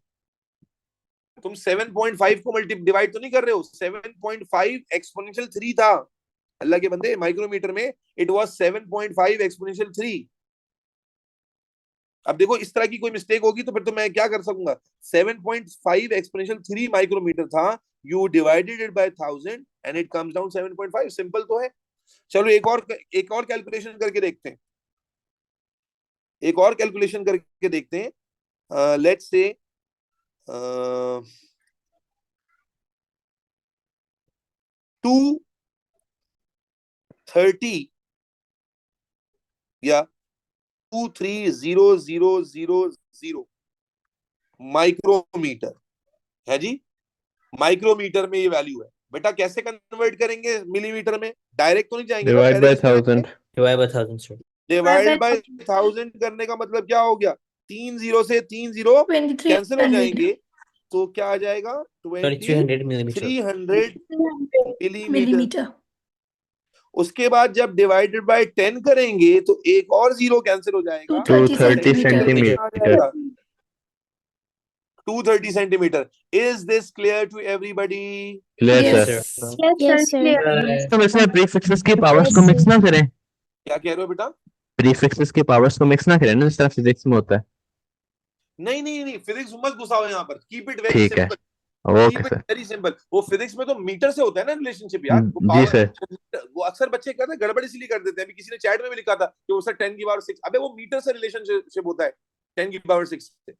तुम 7.5 को मल्टी डिवाइड तो नहीं कर रहे हो? 7.5 एक्सपोनेंशियल 3 था अल्लाह के बंदे, माइक्रोमीटर में इट वाज 7.5 एक्सपोनेंशियल 3। अब देखो इस तरह की कोई मिस्टेक होगी तो फिर तो मैं क्या कर सकूंगा, 7.5 एक्सपोनेंशियल 3 माइक्रोमीटर था, you divided it by 1000 and it comes down 7.5। Simple तो है। चलो एक और कैलकुलेशन करके देखते हैं, एक और कैलकुलेशन करके देखते हैं। लेट्स से 230 या 230,000 माइक्रोमीटर है जी। माइक्रोमीटर में ये वैल्यू है बेटा, कैसे कन्वर्ट करेंगे मिलीमीटर में? डायरेक्ट तो नहीं जाएंगे ना, Divide पहले by किसमें जाएंगे? 1000. Divide by 1000, sir. Divide by 1000 करने का मतलब क्या हो गया, 3 जीरो से 3 जीरो कैंसिल हो 2300 जाएंगे, तो क्या आ जाएगा 2300 millimeter. 2300 मिलीमीटर। millimeter. उसके बाद जब डिवाइडेड बाय 10 करेंगे तो एक और जीरो कैंसिल हो जाएगा, 230 230 centimeter. centimeter. 230 centimetre. Is this clear to everybody? Clear, Yes. sir. Yes, sir. तो इसमें प्रीफिक्सेस की पावर्स को मिक्स ना करें, क्या कह रहे हो बेटा? प्रीफिक्सेस की पावर्स को मिक्स ना करें ना, जिस तरह फिजिक्स में होता है। नहीं नहीं नहीं, फिजिक्स मत घुसाओ यहाँ पर, कीप इट वेरी ठीक है, simple, okay keep it sir. Very simple. वो फिजिक्स में तो मीटर से होता है ना रिलेशनशिप यार, वो जी पावर, सर। वो अक्सर बच्चे कहते हैं गड़बड़ इसलिए कर देते हैं। अभी किसी ने चैट में भी लिखा था कि वो सर 10 की पावर 6, अबे वो मीटर से रिलेशनशिप होता है 10 की पावर 6 से।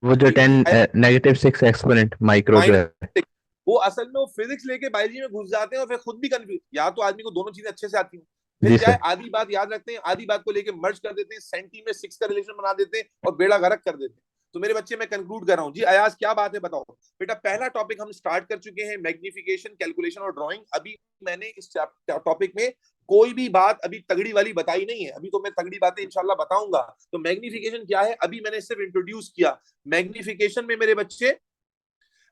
वो जो ठीक है 10 जी, -6 एक्सपोनेंट माइक्रो जो है। माइनस, वो असल में वो फिजिक्स लेके बायोलॉजी में घुस जाते हैं और फिर खुद भी कंफ्यूज, या तो आदमी को दोनों चीजें अच्छे से आती हैं, फिर जी क्या है सर। आधी बात याद रखते हैं, आधी बात को लेके मर्ज कर देते हैं, सेंटी में 6 का रिलेशन बना देते हैं और बेड़ा गर्क कर देते हैं। तो मेरे बच्चे मैं कंक्लूड कर रहा हूँ जी। अयाज क्या बात है बताओ बेटा? पहला टॉपिक हम स्टार्ट कर चुके हैं, मैग्निफिकेशन, कैलकुलेशन और ड्राइंग। अभी मैंने इस टॉपिक में कोई भी बात अभी तगड़ी वाली बताई नहीं है, अभी तो मैं तगड़ी बातें इंशाल्लाह बताऊंगा। तो मैग्निफिकेशन क्या है अभी मैंने सिर्फ इंट्रोड्यूस किया। मैग्निफिकेशन में मेरे बच्चे,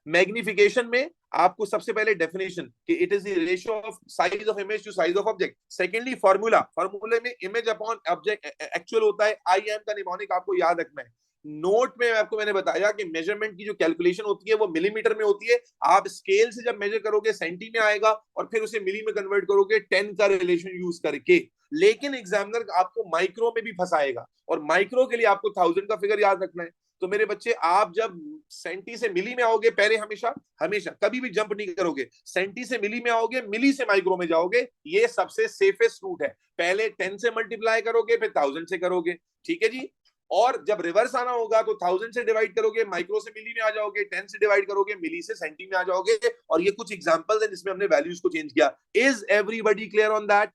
मैग्निफिकेशन में आपको सबसे पहले डेफिनेशन कि it is the ratio of size of image to size of object. Secondly formula, फॉर्मूले में इमेज अपॉन ऑब्जेक्ट एक्चुअल होता है, आई एम का निमोनिक आपको याद रखना है। नोट में आपको मैंने बताया कि मेजरमेंट की जो कैलकुलेशन होती है वो मिलीमीटर में होती है, आप स्केल से जब मेजर करोगे सेंटी में आएगा और फिर उसे मिली में कन्वर्ट करोगे 10 का रिलेशन यूज करके। लेकिन एग्जामिनर आपको माइक्रो में भी फंसाएगा और माइक्रो के लिए आपको 1000 का फिगर याद रखना है। तो मेरे बच्चे आप जब सेंटी से मिली में आओगे, पहले हमेशा हमेशा कभी भी जंप नहीं करोगे, सेंटी से मिली में आओगे, मिली से माइक्रो में जाओगे, ये सबसे सेफेस्ट रूट है। पहले 10 से मल्टीप्लाई करोगे फिर 1000 से करोगे, ठीक है जी। और जब रिवर्स आना होगा तो 1000 से डिवाइड करोगे, माइक्रो से मिली में आ जाओगे, 10 से डिवाइड करोगे, मिली से सेंटी में आ जाओगे। और ये कुछ एग्जांपल्स हैं जिसमें हमने वैल्यूज को चेंज किया। Is everybody clear on that?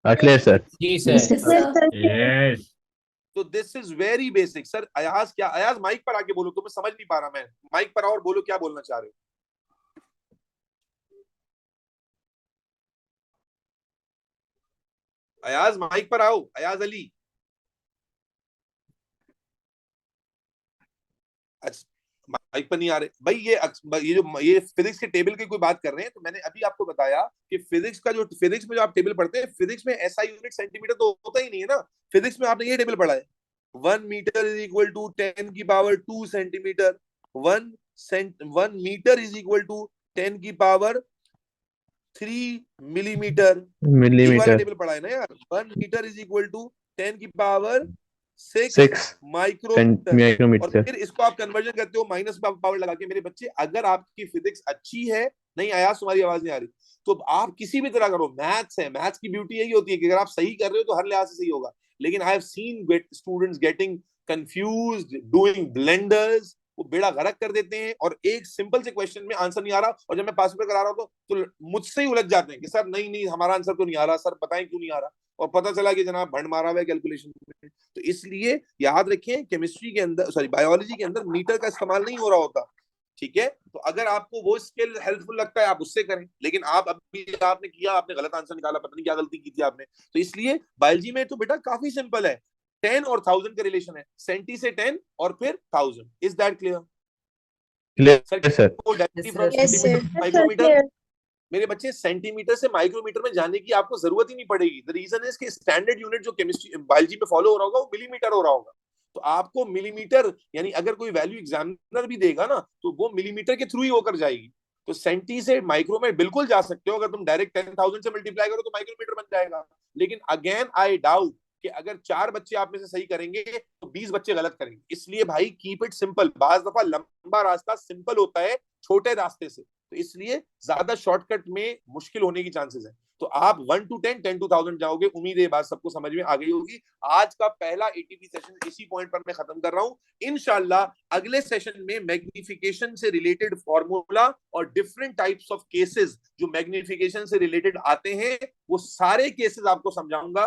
Clear sir. Yes, Yes, sir. sir. Yes. तो this is very basic. Sir Ayaz क्या, अयाज माइक पर आके बोलो, तुम्हें समझ नहीं पा रहा मैं, माइक पर आओ और बोलो क्या बोलना चाह रहे हो। अयाज माइक पर आओ, अयाज अली। अच्छा माइक पर नहीं आ रहे भाई। ये फिजिक्स के टेबल की कोई बात कर रहे हैं, तो मैंने अभी आपको बताया कि फिजिक्स में जो आप टेबल पढ़ते हैं, फिजिक्स में ऐसा यूनिट सेंटीमीटर तो होता ही नहीं है ना। फिजिक्स में आपने ये टेबल पढ़ा है, 1 मीटर इज इक्वल टू 10⁻²सेंटीमीटर, 1 metre is equal to 10⁻³ millimetre. ये वाला मिलीमीटर टेबल पढ़ा है ना यार, 1 metre is equal to 10⁻6 6 micrometre. और माइक्रोमीटर। फिर इसको आप कन्वर्जन करते हो माइनस पावर लगा के। मेरे बच्चे, अगर आपकी फिजिक्स अच्छी है, नहीं आया तुम्हारी आवाज नहीं आ रही, तो आप किसी भी तरह करो, मैथ्स है, मैथ्स की ब्यूटी यही होती है कि अगर आप सही कर रहे हो तो हर लिहाज से सही होगा। लेकिन I have seen students getting confused, doing blenders, वो बेड़ा गर्क कर देते हैं, और एक सिंपल से क्वेश्चन में आंसर नहीं आ रहा, और जब मैं पास पेपर करा रहा हूँ तो मुझसे ही उलझ जाते हैं कि सर नहीं हमारा आंसर तो नहीं आ रहा, सर बताएं क्यों नहीं आ रहा। और पता चला कि जनाब भंड मारा हुआ है कैलकुलेशन में। तो इसलिए याद रखें, केमिस्ट्री के अंदर, सॉरी बायोलॉजी के अंदर मीटर का इस्तेमाल नहीं हो रहा होता, ठीक है। तो अगर आपको वो स्किल हेल्पफुल लगता है आप उससे करें, लेकिन आप अभी आपने किया, आपने गलत आंसर निकाला, पता नहीं क्या गलती की थी आपने। तो इसलिए बायोलॉजी में तो बेटा काफी सिंपल है, 10 और 1000 का रिलेशन है, सेंटी से 10 और फिर 1000। Is that clear clear sir. Yes, sir. Micrometre, मेरे बच्चे सेंटीमीटर से माइक्रोमीटर में जाने की आपको जरूरत ही नहीं पड़ेगी। द रीजन इज कि स्टैंडर्ड यूनिट जो केमिस्ट्री बायोलॉजी में फॉलो हो रहा होगा वो मिलीमीटर हो रहा होगा। तो आपको मिलीमीटर, यानी अगर कोई वैल्यू एग्जामिनर भी देगा ना, तो वो मिलीमीटर के थ्रू ही होकर जाएगी। तो सेंटी से माइक्रो में बिल्कुल जा सकते हो, अगर तुम डायरेक्ट 10,000 से मल्टीप्लाई करो तो माइक्रोमीटर बन जाएगा। लेकिन अगेन आई डाउट कि अगर 4 बच्चे आप में से सही करेंगे तो 20 बच्चे गलत करेंगे। इसलिए भाई कीप इट सिंपल। बाज दफा लंबा रास्ता सिंपल होता है छोटे रास्ते से, तो इसलिए ज्यादा शॉर्टकट में मुश्किल होने की चांसेस है। तो आप 1 to 10, 10 to 1000 जाओगे। उम्मीद है बात सबको समझ में आ गई होगी। आज का पहला एटीपी सेशन इसी पॉइंट पर मैं खत्म कर रहा हूं। इंशाल्लाह अगले सेशन में मैग्निफिकेशन से रिलेटेड फॉर्मूला और डिफरेंट टाइप्स ऑफ केसेस जो मैग्निफिकेशन से रिलेटेड आते हैं, वो सारे केसेस आपको समझाऊंगा।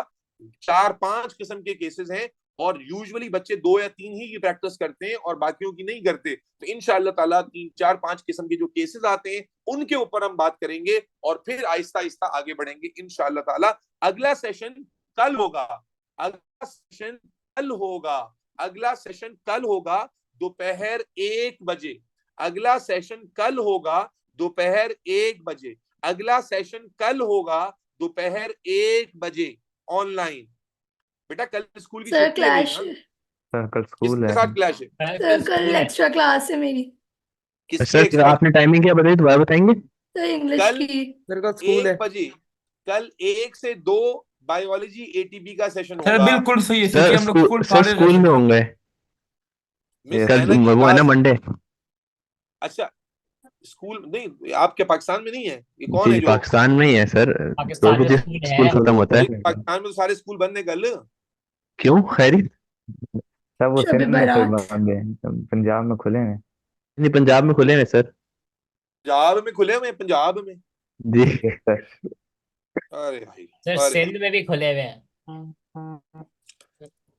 4-5 किस्म के केसेस हैं, और यूजुअली बच्चे 2 या 3 ही की प्रैक्टिस करते हैं और बाकियों की नहीं करते। तो इंशाअल्लाह ताला 3-4-5 किस्म के जो केसेस आते हैं उनके ऊपर हम बात करेंगे, और फिर आहिस्ता आहिस्ता आगे बढ़ेंगे इंशाअल्लाह ताला। अगला सेशन कल होगा, अगला सेशन कल होगा, अगला सेशन कल होगा दोपहर 1 बजे। अगला सेशन कल होगा दोपहर 1 बजे। अगला सेशन कल होगा दोपहर 1 बजे ऑनलाइन। बेटा कल स्कूल की सर छुट्टी है मेरी, क्लैश हाँ? है। सर कल स्कूल किसके है। साथ क्लैश है? सर कल एक्स्ट्रा क्लास है मेरी। किसकी सर एक्स्ट्रा? आपने टाइमिंग क्या बताई, दोबारा बताएंगे? सर इंग्लिश कल की। मेरे का स्कूल 1 है। बजे, कल 1 से 2 बायोलॉजी एटीपी का सेशन सर होगा। बिल्कुल सही है, सर क्योंकि हम लोग स्कूल सर फाड़े स्कूल में होंगे मिस कल, ऐना की वो है ना क्लास। मंडे। अच्छा, स्कूल नहीं, आपके पाकिस्तान में नहीं है? ये कौन जी है जो? पाकिस्तान में ही है सर, 2 पाकिस्तान में बजे स्कूल स्कूल है। खत्म होता है। पाकिस्तान में तो सारे स्कूल बंद है कल। क्यों खैरी? सब वो शब सिंध में फिर बारात। बंद है, पंजाब में खुले हैं। नहीं पंजाब में खुले हैं सर। पंजाब में खुले हुए हैं, पंजाब में? जी यस सर। अरे भाई, सर अरे सिंध में भी खुले हुए हैं।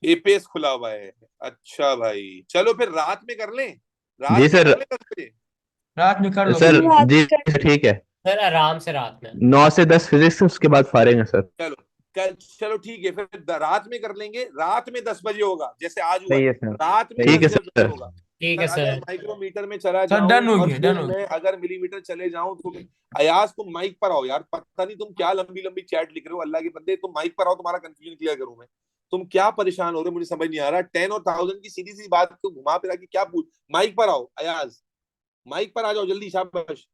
एपीएस खुला हुआ है। अच्छा भाई, चलो फिर रात में कर लें, रात जी में सर। कर लें 10 बजे। रात में कर लो सर बिल्कुल। जी ठीक है। सर आराम से रात में। 9 से 10 फिजिक्स, उसके बाद फारेंगे हैं सर। चलो कल, चलो ठीक है, फिर रात में कर लेंगे। रात में 10 बजे होगा, जैसे आज हुआ सही है। है सर। रात में ठीक है 10 बजे सर। होगा। ठीक सर है अगर सर। माइक्रोमीटर में चला सर जाऊं डन हो और गया, फिर डन हो मैं अगर मिलीमीटर चले जाऊं तो अयाज तुम माइक पर आओ यार। पता नहीं तुम क्या लंबी लंबी चैट लिख रहे हो, अल्लाह के बंदे तुम माइक पर आओ, तुम्हारा कंफ्यूजन क्लियर करूं मैं। तुम क्या परेशान हो रहे हो, मुझे समझ नहीं आ रहा। 10 और 1000 की सीधी सी बात को घुमा फिरा के क्या पूछ। माइक पर आओ अयाज, माइक पर आ जाओ जल्दी, शाबाश।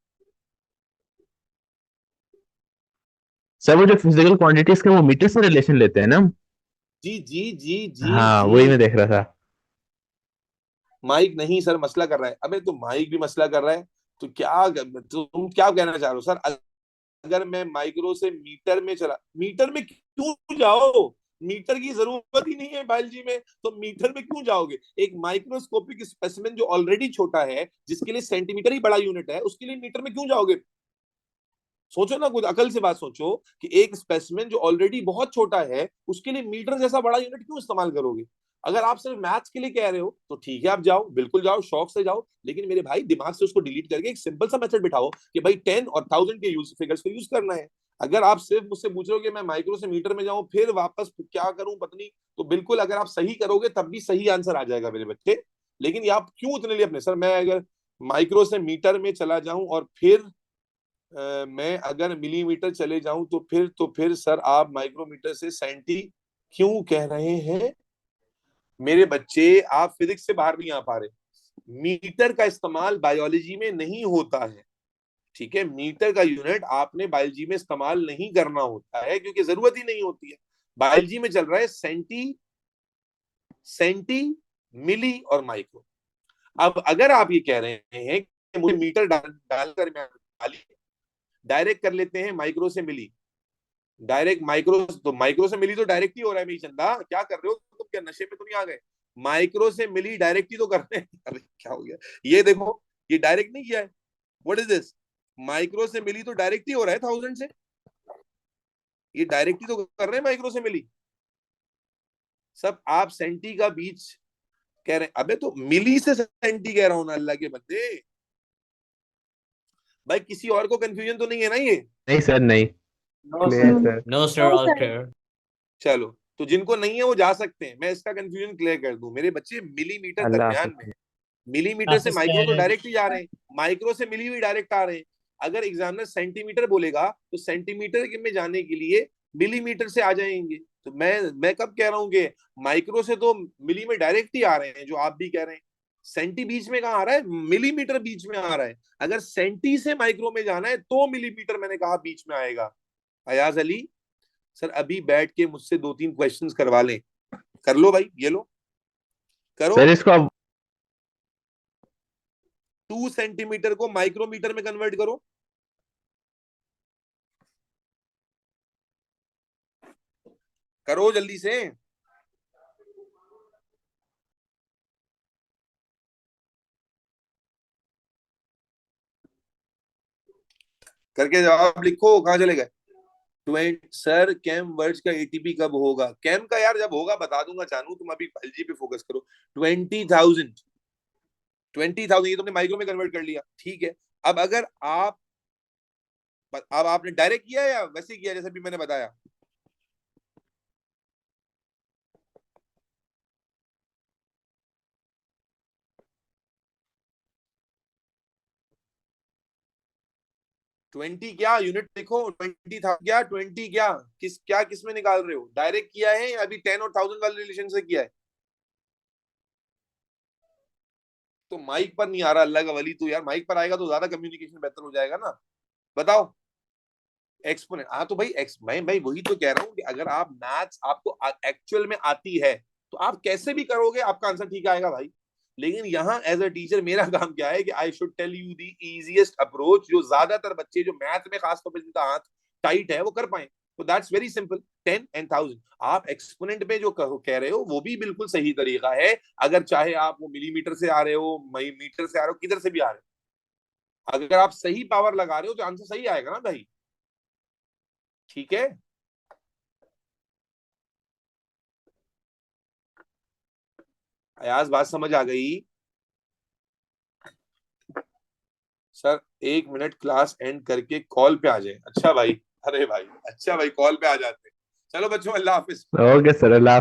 सर वो जो फिजिकल क्वांटिटीज के वो मीटर से रिलेशन लेते हैं ना? जी जी जी जी हाँ जी। वही मैं देख रहा था। माइक नहीं सर, मसला कर रहा है। अबे तो माइक भी मसला कर रहा है, तो क्या तुम क्या कहना चाह रहे हो सर? अगर मैं माइक्रो से मीटर में चला, मीटर में क्यों जाओ? मीटर की जरूरत ही नहीं है बायोलॉजी में, तो मीटर में क्यों जाओगे? एक माइक्रोस्कोपिक स्पेसिमेन जो ऑलरेडी छोटा है, जिसके लिए सेंटीमीटर ही बड़ा यूनिट है, उसके लिए मीटर में क्यों जाओगे? सोचो ना, कुछ अकल से बात सोचो कि एक स्पेसिमेन जो ऑलरेडी बहुत छोटा है, उसके लिए मीटर जैसा बड़ा यूनिट क्यों इस्तेमाल करोगे? अगर आप सिर्फ मैथ्स के लिए कह रहे हो तो ठीक है, आप जाओ, बिल्कुल जाओ, शौक से जाओ। लेकिन मेरे भाई दिमाग से उसको डिलीट करके एक सिंपल सा मेथड बिठाओ कि भाई 10 और 1000 के फिगर्स को यूज करना है। अगर आप सिर्फ मुझसे पूछ रहे हो कि मैं माइक्रो से मीटर में जाऊं फिर वापस क्या करूं पत्नी, तो बिल्कुल अगर आप सही करोगे तब भी सही आंसर आ जाएगा मेरे बच्चे। लेकिन ये आप क्यों उतने लिए अपने, सर मैं अगर माइक्रो से मीटर में चला जाऊं और फिर मैं अगर मिलीमीटर चले जाऊं तो फिर सर आप माइक्रोमीटर से सेंटी क्यों कह रहे हैं? मेरे बच्चे, आप फिजिक्स से बाहर नहीं आ पा रहे। मीटर का इस्तेमाल बायोलॉजी में नहीं होता है, ठीक है? मीटर का यूनिट आपने बायोलॉजी में इस्तेमाल नहीं करना होता है क्योंकि जरूरत ही नहीं होती है। बायोलॉजी में चल रहा है सेंटी, मिली और माइक्रो। अब अगर आप ये कह रहे हैं कि मुझे मीटर डालकर मैं डायरेक्ट कर लेते हैं माइक्रो से मिली, डायरेक्ट माइक्रो, तो माइक्रो से मिली तो डायरेक्ट ही हो रहा है। मेरी चंदा, क्या कर रहे हो तुम? क्या नशे में तो नहीं आ गए? माइक्रो से मिली डायरेक्ट ही तो कर रहे हैं। अरे क्या हो गया? ये देखो, ये डायरेक्ट नहीं किया है। What is this? माइक्रो से मिली तो डायरेक्ट ही हो रहा है 1000 से। ये डायरेक्ट ही तो कर रहे हैं माइक्रो से मिली। सब आप सेंटी का बीच कह रहे हैं। अबे तो मिली से सेंटी कह रहा हूं ना, अल्लाह के बंदे। भाई किसी और को कंफ्यूजन तो नहीं है ना ये? नहीं सर, नहीं। No clear sir, sir. No sir, all clear. चलो, तो जिनको नहीं है वो जा सकते हैं। मैं इसका कंफ्यूजन क्लियर कर दूं। मेरे बच्चे मिलीमीटर अल्लाह दरमियान में हाफिज। है। मिलीमीटर से हाफिज माइक्रो कह तो रहे हैं। डायरेक्ट ही जा रहे हैं, माइक्रो से मिली भी डायरेक्ट आ रहे हैं। अगर एग्जामिनर सेंटीमीटर बोलेगा तो सेंटीमीटर में जाने के लिए मिलीमीटर से आ जाएंगे। तो मैं कब कह रहा हूँ कि माइक्रो से तो मिली में डायरेक्ट ही आ रहे हैं, जो आप भी कह रहे हैं। सेंटी बीच में कहाँ आ रहा है? मिलीमीटर बीच में आ रहा है। अगर सेंटी से माइक्रो में जाना है तो मिलीमीटर, मैंने कहा, बीच में आएगा। अयाज अली सर अभी बैठ के मुझसे 2-3 क्वेश्चंस करवा लें। कर लो भाई, ये लो, करो। सर इसको अब 2 सेंटीमीटर को माइक्रोमीटर में कन्वर्ट करो। करो जल्दी से। करके जवाब लिखो। कहाँ चले गए? सर कैम वर्ड्स का एटीपी कब होगा? कैम का यार जब होगा बता दूंगा जानू, तुम अभी एलजी पे फोकस करो। 20,000 ये तुमने माइक्रो में कन्वर्ट कर लिया, ठीक है। अब अगर आप, अब आपने डायरेक्ट किया या वैसे किया जैसे भी मैंने बताया? ट्वेंटी क्या यूनिट देखो, 20 था क्या? 20 क्या, किस में निकाल रहे हो? डायरेक्ट किया है या अभी 10 और 1000 वाले रिलेशन से किया है? तो माइक पर नहीं आ रहा, अल्लाह का वली। तो यार माइक पर आएगा तो ज्यादा कम्युनिकेशन बेहतर हो जाएगा ना। बताओ। एक्सपोनेंट, हाँ तो भाई मैं वही तो कह रहा हूँ कि अगर आप मैथ्स आपको एक्चुअल में आती है तो आप कैसे भी करोगे आपका आंसर ठीक आएगा भाई। लेकिन यहाँ एज अ टीचर मेरा काम क्या है कि I should tell you the easiest approach, जो ज्यादातर बच्चे जो मैथ में खासतौर पर जिनका हाथ टाइट है वो कर पाए। तो दैट्स वेरी सिंपल, 10 and 1000। आप एक्सपोनेंट में जो कह रहे हो वो भी बिल्कुल सही तरीका है। अगर चाहे आप वो मिलीमीटर से आ रहे हो, मीटर से आ रहे हो, किधर से भी आ रहे हो, अगर आप सही पावर लगा रहे हो तो आंसर सही आएगा ना भाई। ठीक है। अयाज बात समझ आ गई? सर 1 मिनट, क्लास एंड करके कॉल पे आ जाए। अच्छा भाई, अरे भाई, अच्छा भाई, कॉल पे आ जाते। चलो बच्चों, अल्लाह हाफिज। ओके सर, अल्लाह।